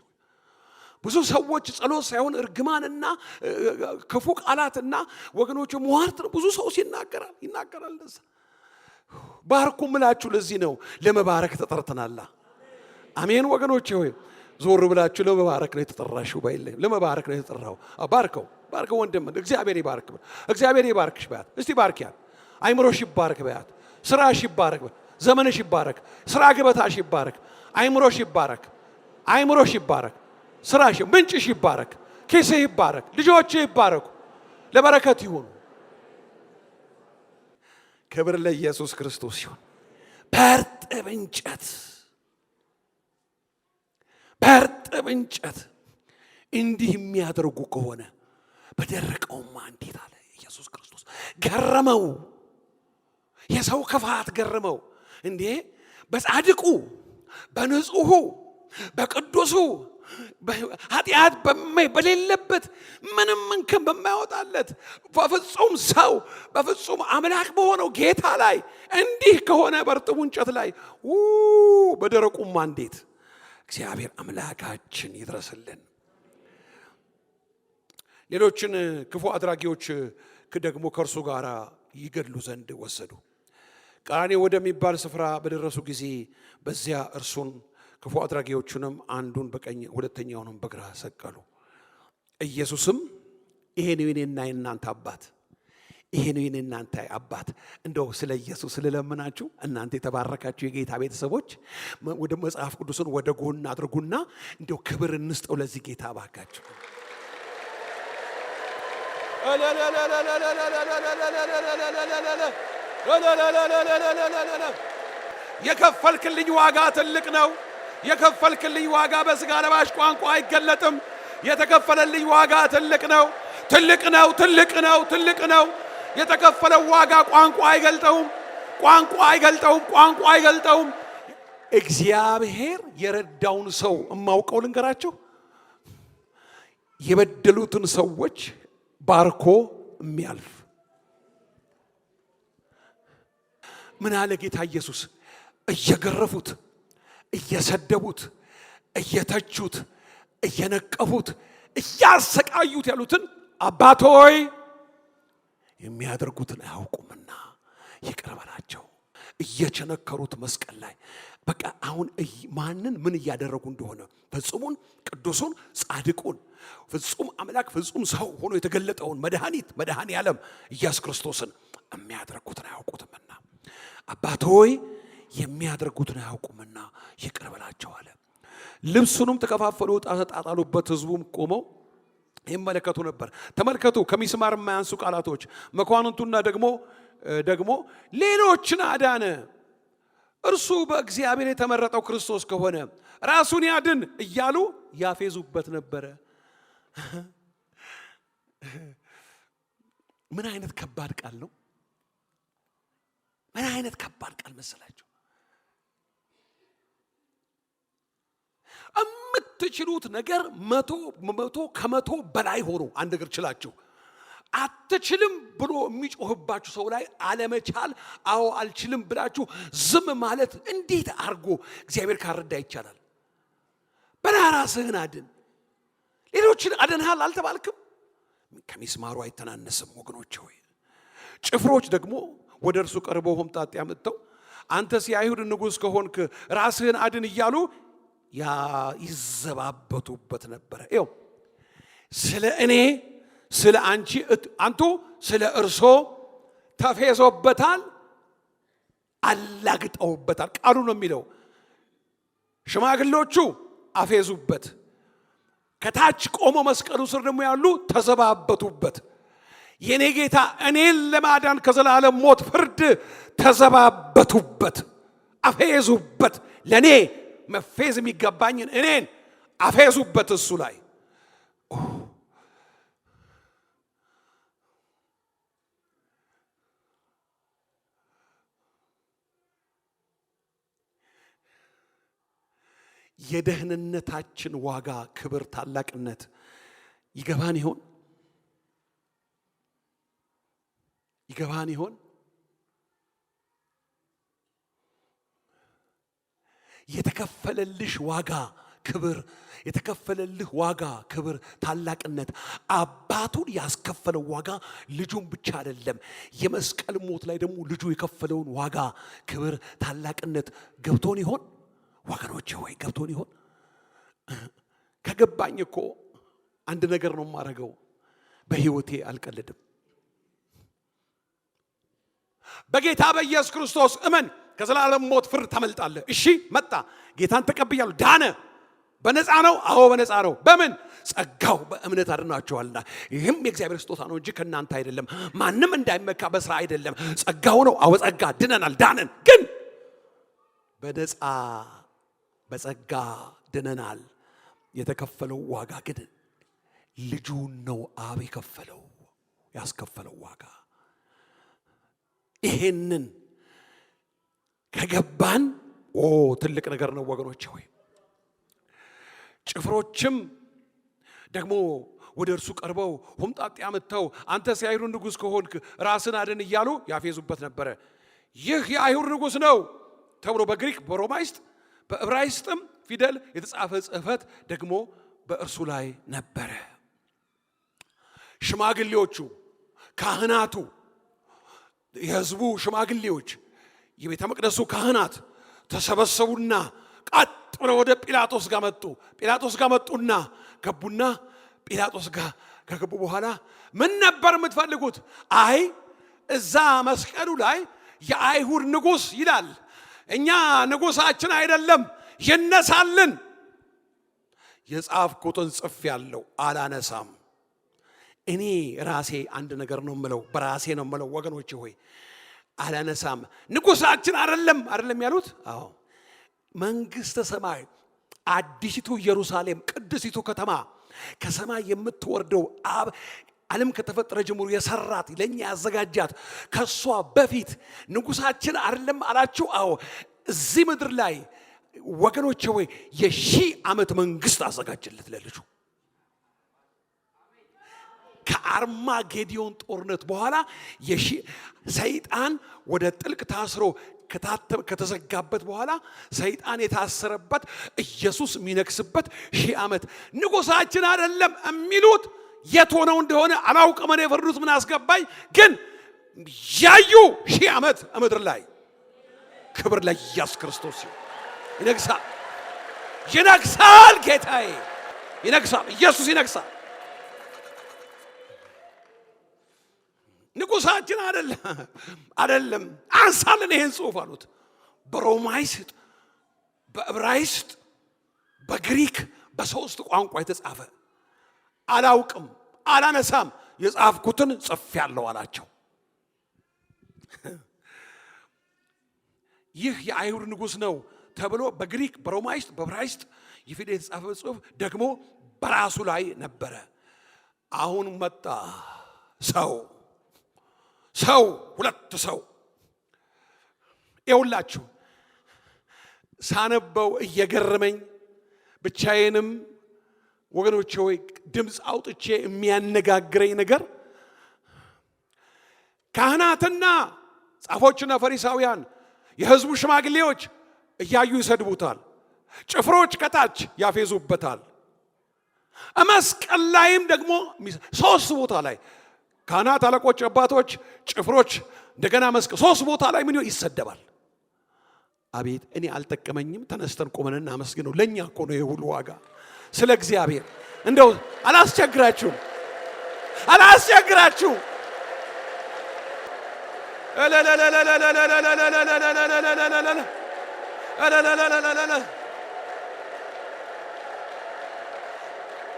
ብዙ ሰዎች ጸሎት ሳይሆን እርግማንና ክፉ ቃላትና ወገኖች ሟርት ብዙ ሰው ይናገራል እንደዛ። ባርኩ ምላችሁ ለዚህ ነው ለመባረክ ተጠርተናል። አሜን ወገኖች ሆይ ዞር ብላችሁ ለመባረክ ነው የተጠራሽው ባይል ለመባረክ ነው የተጠራው። ባርከው ወንድም እግዚአብሔር ይባርክ። እግዚአብሔር ይባርክሽ በያት እስቲ ባርኪያት። አይምሮሽ ይባረክ በያት። ስራሽ ይባረክ፣ ዘመንሽ ይባረክ፣ ስራ ገበታሽ ይባረክ፣ አይምሮሽ ይባረክ፣ አይምሮሽ ይባረክ፣ ስራሽ ምንጭሽ ይባረክ፣ ኪስህ ይባረክ፣ ልጆች ይባረኩ፣ ለበረከት ይሁኑ። ክብር ለኢየሱስ ክርስቶስ ይሁን። በእርጥብ እንጨት እንዲህ የሚያደርጉ ከሆነ በደረቀውማ እንዴት አለ ኢየሱስ ክርስቶስ። ገረመው፣ የሰው ክፋት ገረመው። እንዴ በጻድቁ በንጹሑ በቅዱሱ ኃጢአት በሌለበት ምንም እንከን በማያወጣለት በፍጹም ሰው በፍጹም አምላክ በሆነው ጌታ ላይ እንዲህ ከሆነ በእርጥቡ እንጨት ላይ በደረቁማ እንዴት! እግዚአብሔር አምላካችን ይድረስልን። ሌሎችን ክፉ አድራጊዎች ደግሞ ከእርሱ ጋር ይገድሉ ዘንድ ወሰዱ። ቀራንዮ ወደሚባል ስፍራ በደረሱ ጊዜ በዚያ እርሱን ክፉ አድራጊዎቹንም አንዱን በቀኝ ሁለተኛውንም በግራ ሰቀሉ። ኢየሱስም ይሄ ነው የኔና የእናንተ አባት፣ ይሄ ነው የኔና የእናንተ አባት። እንደው ስለ ኢየሱስ ስለለምናችሁ እናንተ የተባረካችሁ የጌታ ቤተሰቦች ወደ መጽሐፍ ቅዱስን ወደ ጎን አድርጉና እንደው ክብር እንስጠው ለዚህ ጌታ ባካችሁ። የከፈልክልኝ ዋጋ ትልቅ ነው። የከፈልክልኝ ዋጋ በስጋ ለባሽ ቋንቋ አይገለጥም። የተከፈለልኝ ዋጋ ትልቅ ነው፣ ትልቅ ነው፣ ትልቅ ነው፣ ትልቅ ነው። የተከፈለው ዋጋ ቋንቋ አይገልጠውም፣ ቋንቋ አይገልጠውም፣ ቋንቋ አይገልጠውም። እግዚአብሔር የረዳውን ሰው እማውቀው ልንገራችሁ። የበደሉትን ሰዎች ባርኮ የሚያልፍ ምን አለ ጌታ ኢየሱስ? እየገረፉት፣ እየሰደቡት፣ እየተቹት፣ እየነቀፉት፣ እያሰቃዩት ያሉትን አባት ሆይ የሚያደርጉትን አያውቁምና ይቅር በላቸው። እየቸነከሩት መስቀል ላይ በቃ አሁን ማንን ምን እያደረጉ እንደሆነ ፍጹሙን፣ ቅዱሱን፣ ጻድቁን፣ ፍጹም አምላክ ፍጹም ሰው ሆኖ የተገለጠውን መድኃኔ ዓለም ኢየሱስ ክርስቶስን የሚያደርጉትን አያውቁትምና አባት ሆይ የሚያደርጉትን አያውቁምና ይቅር በላቸው አለ። ልብሱንም ተከፋፈሉ፣ ተጣጣሉበት። ህዝቡም ቆመው ይመለከቱ ነበር። ተመልከቱ፣ ከሚስማር የማያንሱ ቃላቶች። መኳንንቱና ደግሞ ሌሎችን አዳነ። እርሱ በእግዚአብሔር የተመረጠው ክርስቶስ ከሆነ ራሱን ያድን እያሉ ያፌዙበት ነበረ። ምን አይነት ከባድ ቃል ነው! ምን አይነት ከባድ ቃል መሰላችሁ! የምትችሉት ነገር ከመቶ በላይ ሆኖ አንድ ነገር ችላችሁ አትችልም ብሎ የሚጮህባችሁ ሰው ላይ አለመቻል፣ አዎ አልችልም ብላችሁ ዝም ማለት እንዴት አርጎ እግዚአብሔር ካረዳ ይቻላል? በራስህን አድን። ሌሎችን አድንሃል አልተባልክም? ከሚስማሩ አይተናነስም ወገኖች ሆይ። ጭፍሮች ደግሞ ወደ እርሱ ቀርበው ሆምጣጤ አመጥተው አንተስ የአይሁድ ንጉሥ ከሆንክ ራስህን አድን እያሉ ይዘባበቱበት ነበረ። ይኸው ስለ እኔ ስለ አንቺ አንቱ ስለ እርሶ ተፌዞበታል፣ አላግጠውበታል። ቃሉ ነው የሚለው። ሽማግሌዎቹ አፌዙበት፣ ከታች ቆሞ መስቀሉ ስር ደግሞ ያሉ ተዘባበቱበት። የኔ ጌታ እኔን ለማዳን ከዘላለም ሞት ፍርድ ተዘባበቱበት፣ አፌዙበት። ለኔ መፌዝ የሚገባኝን እኔን አፌዙበት እሱ ላይ። የደህንነታችን ዋጋ፣ ክብር፣ ታላቅነት ይገባን ይሆን? ይገባን ይሆን? የተከፈለልሽ ዋጋ ክብር የተከፈለልህ ዋጋ ክብር ታላቅነት አባቱን ያስከፈለው ዋጋ ልጁን ብቻ አይደለም የመስቀል ሞት ላይ ደግሞ ልጁ የከፈለውን ዋጋ ክብር ታላቅነት ገብቶን ይሆን ወገኖቼ ወይ ገብቶን ይሆን ከገባኝ እኮ አንድ ነገር ነው ማረገው በህይወቴ አልቀልድም በጌታ በኢየሱስ ክርስቶስ እመን ከዘላለም ሞት ፍርድ ተመልጣለህ እሺ መጣ ጌታን ተቀበያለሁ ዳነ በነፃ ነው አዎ በነፃ ነው በምን ጸጋው በእምነት አድናቸዋልና ይህም የእግዚአብሔር ስጦታ ነው እንጂ ከናንተ አይደለም ማንንም እንዳይመካ በስራ አይደለም ጸጋው ነው አዎ ጸጋ ድነናል ዳነን ግን በነፃ በጸጋ ድነናል የተከፈለው ዋጋ ግን ልጁ ነው አብ የከፈለው ያስከፈለው ዋጋ ይሄንን ከገባን ትልቅ ነገር ነው ወገኖቼ ሆይ ጭፍሮችም ደግሞ ወደ እርሱ ቀርበው ሆምጣጤ አመጣው አንተስ የአይሁድ ንጉስ ከሆንክ ራስን አድን እያሉ ያፌዙበት ነበር ይህ የአይሁድ ንጉስ ነው ተብሎ በግሪክ በሮማይስጥ በዕብራይስጥም ፊደል የተጻፈ ጽሕፈት ደግሞ በእርሱ ላይ ነበር ሽማግሌዎቹ ካህናቱ የሕዝቡ ሽማግሌዎች የቤተ መቅደሱ ካህናት ተሰበሰቡና ቀጥ ብለው ወደ ጲላጦስ ጋር መጡና ገቡና ጲላጦስ ጋር ከገቡ በኋላ ምን ነበር የምትፈልጉት አይ እዛ መስቀሉ ላይ የአይሁድ ንጉስ ይላል እኛ ንጉሳችን አይደለም ይነሳልን የጻፍኩትን ጽፌያለሁ አላነሳም እኔ ራሴ አንድ ነገር ነው የምለው በራሴ ነው የምለው ወገኖቼ ሆይ አላነሳም ንጉሳችን አይደለም ያሉት አዎ መንግስተ ሰማይ አዲሲቱ ኢየሩሳሌም ቅድስቲቱ ከተማ ከሰማይ የምትወርደው አብ ዓለም ከተፈጠረ ጀምሮ የሰራት ለኛ ያዘጋጃት ከሷ በፊት ንጉሳችን አይደለም አላችሁ አዎ እዚህ ምድር ላይ ወገኖቼ ሆይ የሺህ ዓመት መንግስት አዘጋጀለት ለልጁ ከአርማጌዲዮን ጦርነት በኋላ ሰይጣን ወደ ጥልቅ ታስሮ ከተዘጋበት በኋላ ሰይጣን የታሰረበት ኢየሱስ የሚነክስበት ሺህ ዓመት ንጉሳችን አይደለም የሚሉት የት ሆነው እንደሆነ አላውቅም እኔ ፍርዱት ምን አስገባኝ ግን ያዩ ሺህ ዓመት ምድር ላይ ክብር ለኢየሱስ ክርስቶስ ይነግሳል ጌታዬ ይነግሳል ኢየሱስ ይነግሳል ንጉሳችን አይደለም አንሳልን ይሄን ጽሑፍ አሉት በሮማይስጥ በዕብራይስጥ በግሪክ በሶስት ቋንቋ የተጻፈ አላውቅም አላነሳም የጻፍኩትን ጽፌያለሁ አላቸው ይህ የአይሁድ ንጉስ ነው ተብሎ በግሪክ በሮማይስጥ በዕብራይስጥ የፊደል የተጻፈ ጽሑፍ ደግሞ በራሱ ላይ ነበረ አሁን መጣ ሰው ሁለት ሰው ይውላችሁ ሳነበው እየገረመኝ ብቻዬንም ወገኖቼ ሆይ ድምጽ አውጥቼ የሚያነጋግረኝ ነገር ካህናትና ጻፎችና ፈሪሳውያን የሕዝቡ ሽማግሌዎች እያዩ ይሰድቡታል ጭፍሮች ከታች ያፌዙበታል መስቀል ላይም ደግሞ ሶስት ቦታ ላይ ካህናት አለቆች አባቶች ጭፍሮች እንደገና መስቀል ሶስት ቦታ ላይ ምን ይሰደባል አቤት እኔ አልተቀመኝም ተነስተን ቆመንና መስግነው ለኛ እኮ ነው የሁሉ ዋጋ ስለ እግዚአብሔር እንደው አላስቸግራችሁ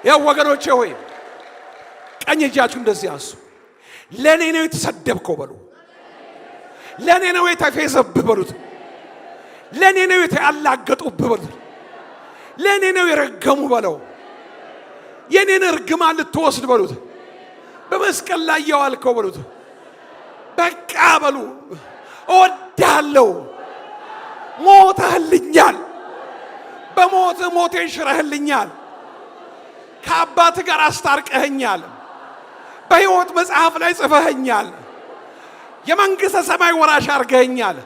ያው ወገኖቼ ሆይ ቀኝ እጃችሁ እንደዚህ ያሱ ለኔ ነው የተሰደብከው በሉ ለኔ ነው የተፌዘብህ በሉት ለኔ ነው የተያላገጡብህ በሉት ለኔ ነው የረገሙ በለው የኔን እርግማን ልትወስድ በሉት በመስቀል ላይ ያዋልከው በሉት በቃ በሉ እወዳለሁ ሞተህልኛል ሞቴን ሽረህልኛል ከአባት ጋር አስታርቀኸኛል በሕይወት መጽሐፍ ላይ ጽፈኸኛል የመንግሥተ ሰማይ ወራሽ አድርገኸኛል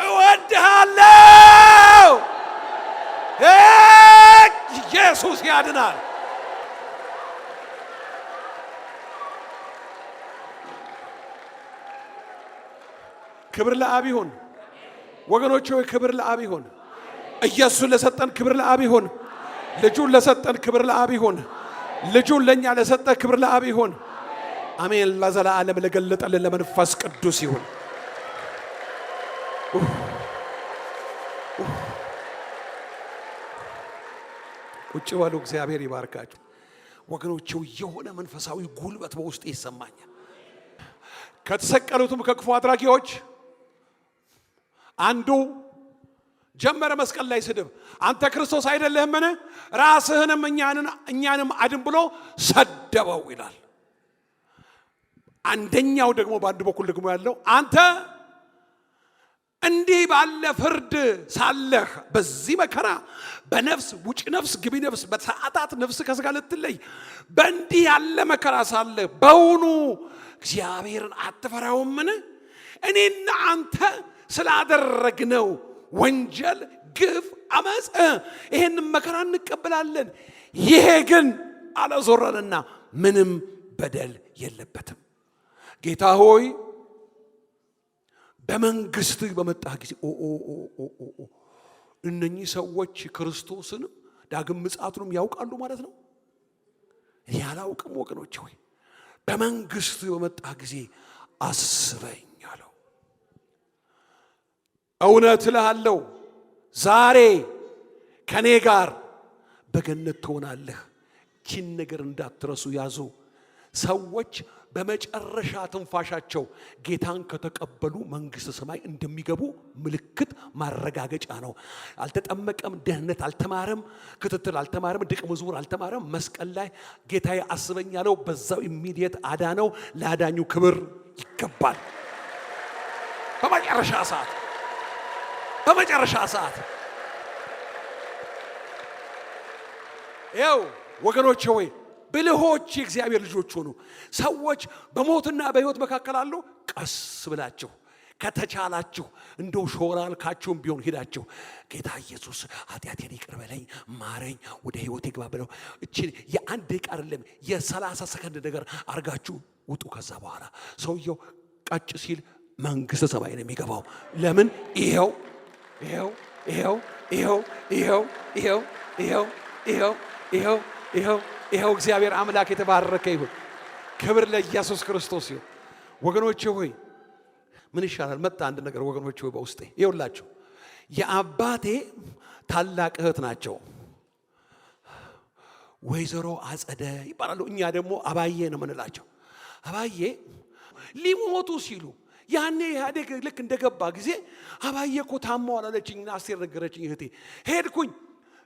እወድሃለሁ ኢየሱስ ያድናል። ክብር ለአብ ይሁን ወገኖች ሆይ፣ ክብር ለአብ ይሁን። ኢየሱስ ለሰጠን ክብር ለአብ ይሁን። ልጁን ለሰጠን ክብር ለአብ ይሁን። ልጁን ለኛ ለሰጠ ክብር ለአብ ይሁን። አሜን። ለዘላለም ለገለጠልን ለመንፈስ ቅዱስ ይሁን። ቁጭ በሉ። እግዚአብሔር ይባርካችሁ ወገኖቼ። የሆነ መንፈሳዊ ጉልበት በውስጤ ይሰማኛል። ከተሰቀሉትም ከክፉ አድራጊዎች አንዱ ጀመረ መስቀል ላይ ስድብ። አንተ ክርስቶስ አይደለህምን? ራስህንም እኛንም አድን ብሎ ሰደበው ይላል። አንደኛው ደግሞ በአንድ በኩል ደግሞ ያለው አንተ እንዲህ ባለ ፍርድ ሳለህ በዚህ መከራ በነፍስ ውጭ ነፍስ ግቢ ነፍስ በሰዓታት ነፍስ ከስጋ ልትለይ በእንዲህ ያለ መከራ ሳለህ በውኑ እግዚአብሔርን አትፈራውምን? እኔና አንተ ስላደረግነው ወንጀል፣ ግፍ፣ አመፅ ይሄንን መከራ እንቀበላለን። ይሄ ግን አላዞረንና ምንም በደል የለበትም። ጌታ ሆይ በመንግስት በመጣ ጊዜ እነኚህ ሰዎች ክርስቶስንም ዳግም ምጽአቱንም ያውቃሉ ማለት ነው። እኔ አላውቅም ወገኖች ሆይ በመንግስት በመጣ ጊዜ አስበኝ አለው። እውነት እልሃለሁ ዛሬ ከኔ ጋር በገነት ትሆናለህ። ኪን ነገር እንዳትረሱ ያዙ። ሰዎች በመጨረሻ ትንፋሻቸው ጌታን ከተቀበሉ መንግስተ ሰማይ እንደሚገቡ ምልክት ማረጋገጫ ነው። አልተጠመቀም፣ ደህንነት አልተማረም፣ ክትትል አልተማረም፣ ደቀ መዝሙር አልተማረም። መስቀል ላይ ጌታዬ አስበኝ ያለው በዛው ኢሚዲየት አዳነው። ለአዳኙ ክብር ይገባል። በመጨረሻ ሰዓት ይኸው ወገኖቼ ሆይ ብልሆች የእግዚአብሔር ልጆች ሆኑ። ሰዎች በሞትና በሕይወት መካከል አሉ። ቀስ ብላችሁ ከተቻላችሁ እንደው ሾራልካችሁም ቢሆን ሄዳችሁ ጌታ ኢየሱስ ኃጢአቴን ይቅር በለኝ ማረኝ ወደ ሕይወት ይግባ ብለው እቺ የአንድ ደቂቃ አይደለም የ30 ሰከንድ ነገር አርጋችሁ ውጡ። ከዛ በኋላ ሰውየው ቀጭ ሲል መንግስተ ሰማይ ነው የሚገባው። ለምን? ይኸው እግዚአብሔር አምላክ የተባረከ ይሁን። ክብር ለኢየሱስ ክርስቶስ ይሁን። ወገኖቼ ሆይ ምን ይሻላል? መጣ አንድ ነገር ወገኖቼ ሆይ በውስጤ ይኸውላችሁ፣ የአባቴ ታላቅ እህት ናቸው። ወይዘሮ አጸደ ይባላሉ። እኛ ደግሞ አባዬ ነው የምንላቸው። አባዬ ሊሞቱ ሲሉ ያኔ ኢህአዴግ ልክ እንደገባ ጊዜ አባዬ እኮ ታመዋል አለችኝና አስቴር ነገረችኝ እህቴ። ሄድኩኝ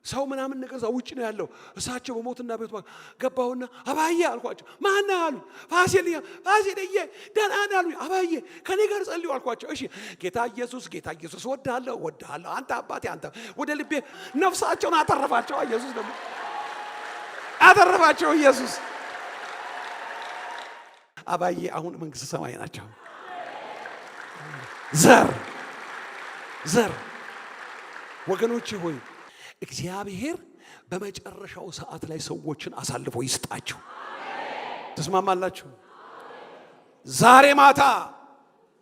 ሰው ምናምን ነገር እዛ ውጭ ነው ያለው። እሳቸው በሞትና ቤት ገባሁና አባዬ አልኳቸው። ማን አሉ? ፋሲልዬ ደህና ነህ አሉኝ። አባዬ ከኔ ጋር ጸልዩ አልኳቸው። እሺ ጌታ ኢየሱስ ወድሃለሁ አንተ አባቴ አንተ ወደ ልቤ ነፍሳቸውን አተረፋቸው። ኢየሱስ ደግሞ አተረፋቸው። ኢየሱስ አባዬ አሁን መንግስተ ሰማይ ናቸው። ዘር ወገኖቼ ሆይ እግዚአብሔር በመጨረሻው ሰዓት ላይ ሰዎችን አሳልፎ ይስጣችሁ። ተስማማላችሁ? ዛሬ ማታ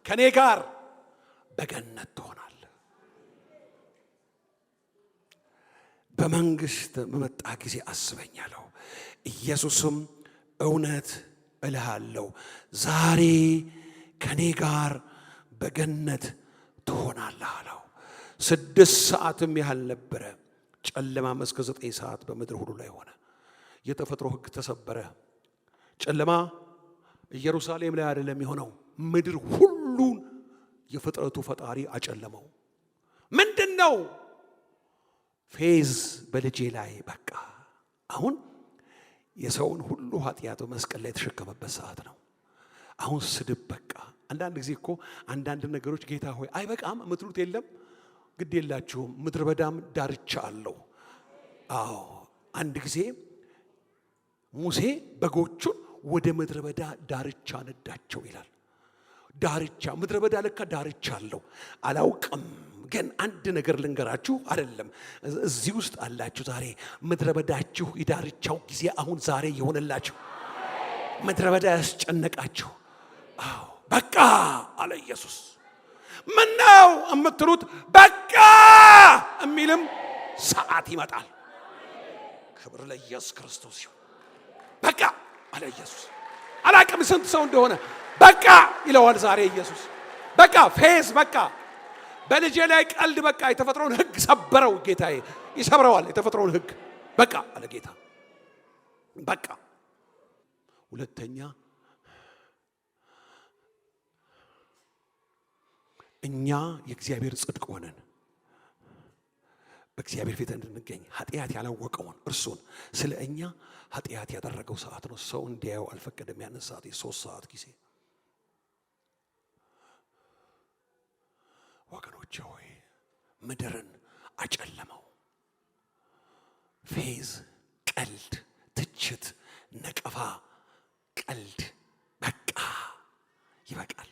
ከኔ ጋር በገነት ትሆናለህ። በመንግስት በመጣ ጊዜ አስበኛለሁ። ኢየሱስም እውነት እልሃለሁ ዛሬ ከኔ ጋር በገነት ትሆናለህ አለው። 6 ሰዓትም ያህል ነበረ። ጨለማ እስከ 9 ሰዓት በምድር ሁሉ ላይ ሆነ። የተፈጥሮ ሕግ ተሰበረ። ጨለማ ኢየሩሳሌም ላይ አይደለም የሆነው፣ ምድር ሁሉን የፍጥረቱ ፈጣሪ አጨለመው። ምንድነው? ፌዝ በልጄ ላይ በቃ አሁን የሰውን ሁሉ ኃጢአት በመስቀል ላይ የተሸከመበት ሰዓት ነው። አሁን ስድብ በቃ። አንዳንድ ጊዜ እኮ አንዳንድ ነገሮች ጌታ ሆይ አይበቃም የምትሉት የለም? ግድ የላችሁም፣ ምድረ በዳም ዳርቻ አለው። አዎ አንድ ጊዜ ሙሴ በጎቹን ወደ ምድረ በዳ ዳርቻ ነዳቸው ይላል። ዳርቻ ምድረ በዳ ለካ ዳርቻ አለው። አላውቅም ግን አንድ ነገር ልንገራችሁ አይደለም እዚህ ውስጥ አላችሁ ዛሬ ምድረ በዳችሁ የዳርቻው ጊዜ አሁን ዛሬ ይሆንላችሁ። ምድረ በዳ ያስጨነቃችሁ አዎ በቃ አለ ኢየሱስ። ምን ነው እምትሉት በቃ የሚልም ሰዓት ይመጣል። ክብር ለኢየሱስ ክርስቶስ ይሁን። በቃ አለ ኢየሱስ። አላቅም ስንት ሰው እንደሆነ በቃ ይለዋል ዛሬ ኢየሱስ። በቃ ፌዝ በቃ በልጄ ላይ ቀልድ በቃ የተፈጥሮን ሕግ ሰበረው ጌታዬ። ይሰብረዋል የተፈጥሮን ሕግ በቃ አለ ጌታ። በቃ ሁለተኛ እኛ የእግዚአብሔር ጽድቅ ሆነን በእግዚአብሔር ፊት እንድንገኝ ኃጢአት ያላወቀውን እርሱን ስለ እኛ ኃጢአት ያደረገው ሰዓት ነው። ሰው እንዲያየው አልፈቀደም። ያንን ሰዓት 3 ሰዓት ጊዜ ወገኖቼ ሆይ ምድርን አጨለመው። ፌዝ፣ ቀልድ፣ ትችት፣ ነቀፋ፣ ቀልድ በቃ ይበቃል።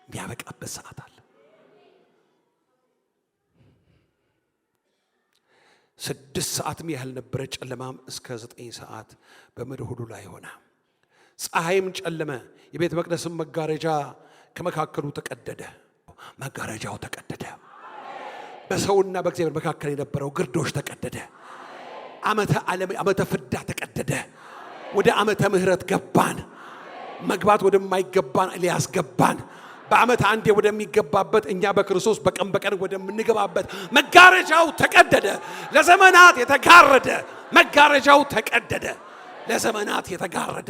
የሚያበቃበት ሰዓት አለ። 6 ሰዓትም ያህል ነበረ ጨለማም እስከ 9 ሰዓት በምድር ሁሉ ላይ ሆነ። ፀሐይም ጨለመ። የቤተ መቅደስም መጋረጃ ከመካከሉ ተቀደደ። መጋረጃው ተቀደደ። በሰውና በእግዚአብሔር መካከል የነበረው ግርዶሽ ተቀደደ። ዓመተ ፍዳ ተቀደደ። ወደ ዓመተ ምህረት ገባን። መግባት ወደማይገባን ሊያስገባን በዓመት አንዴ ወደሚገባበት እኛ በክርስቶስ በቀን በቀን ወደምንገባበት መጋረጃው ተቀደደ። ለዘመናት የተጋረደ መጋረጃው ተቀደደ። ለዘመናት የተጋረደ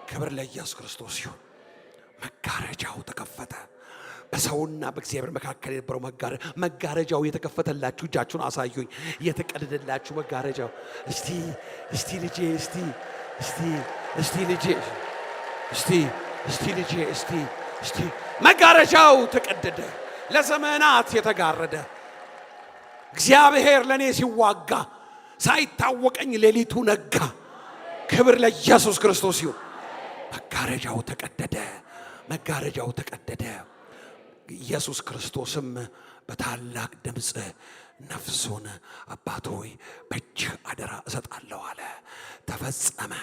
ክብር ለኢየሱስ ክርስቶስ ይሁን። መጋረጃው ተከፈተ። በሰውና በእግዚአብሔር መካከል የነበረው መጋረጃው የተከፈተላችሁ እጃችሁን አሳዩኝ። የተቀደደላችሁ መጋረጃው እስቲ ልጄ እስቲ መጋረጃው ተቀደደ። ለዘመናት የተጋረደ እግዚአብሔር ለኔ ሲዋጋ ሳይታወቀኝ ሌሊቱ ነጋ። ክብር ለኢየሱስ ክርስቶስ ይሁን። መጋረጃው ተቀደደ። መጋረጃው ተቀደደ። ኢየሱስ ክርስቶስም በታላቅ ድምፅ ነፍሱን አባት ሆይ በእጅህ አደራ እሰጣለሁ አለ። ተፈጸመ።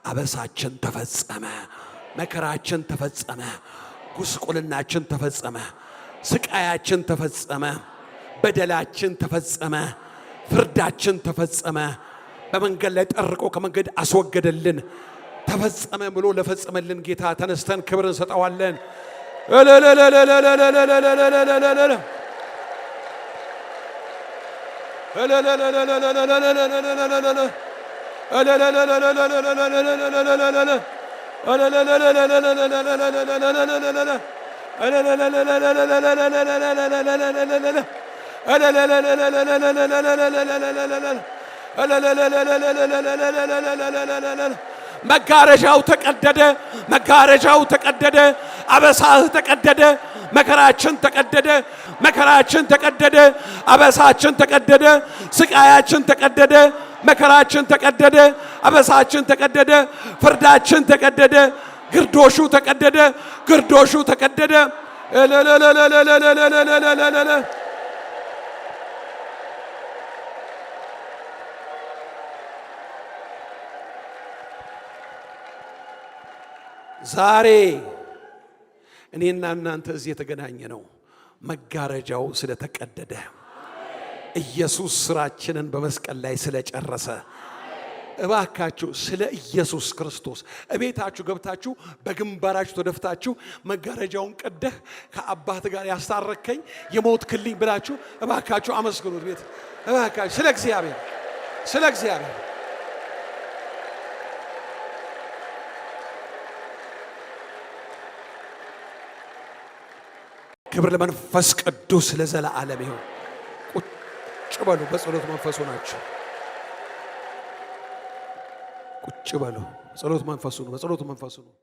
አበሳችን ተፈጸመ። መከራችን ተፈጸመ። ጉስቁልናችን ተፈጸመ። ስቃያችን ተፈጸመ። በደላችን ተፈጸመ። ፍርዳችን ተፈጸመ። በመንገድ ላይ ጠርቆ ከመንገድ አስወገደልን። ተፈጸመ ብሎ ለፈጸመልን ጌታ ተነስተን ክብር እንሰጠዋለን። መጋረጃው ተቀደደ። መጋረጃው ተቀደደ። አበሳህ ተቀደደ። መከራችን ተቀደደ። መከራችን ተቀደደ። አበሳችን ተቀደደ። ስቃያችን ተቀደደ። መከራችን ተቀደደ። አበሳችን ተቀደደ። ፍርዳችን ተቀደደ። ግርዶሹ ተቀደደ። ግርዶሹ ተቀደደ። ዛሬ እኔና እናንተ እዚህ የተገናኘ ነው መጋረጃው ስለተቀደደ፣ ኢየሱስ ስራችንን በመስቀል ላይ ስለጨረሰ። እባካችሁ ስለ ኢየሱስ ክርስቶስ እቤታችሁ ገብታችሁ በግንባራችሁ ተደፍታችሁ መጋረጃውን ቀደህ ከአባት ጋር ያስታረከኝ የሞትክልኝ ብላችሁ እባካችሁ አመስግኑት። ቤት እባካችሁ ስለ እግዚአብሔር ክብር ለመንፈስ ቅዱስ ለዘላለም ይሁን። ቁጭ በሉ። በጸሎት መንፈሱ ናችሁ። ቁጭ በሉ። ጸሎት መንፈሱ ነው። በጸሎት መንፈሱ ነው።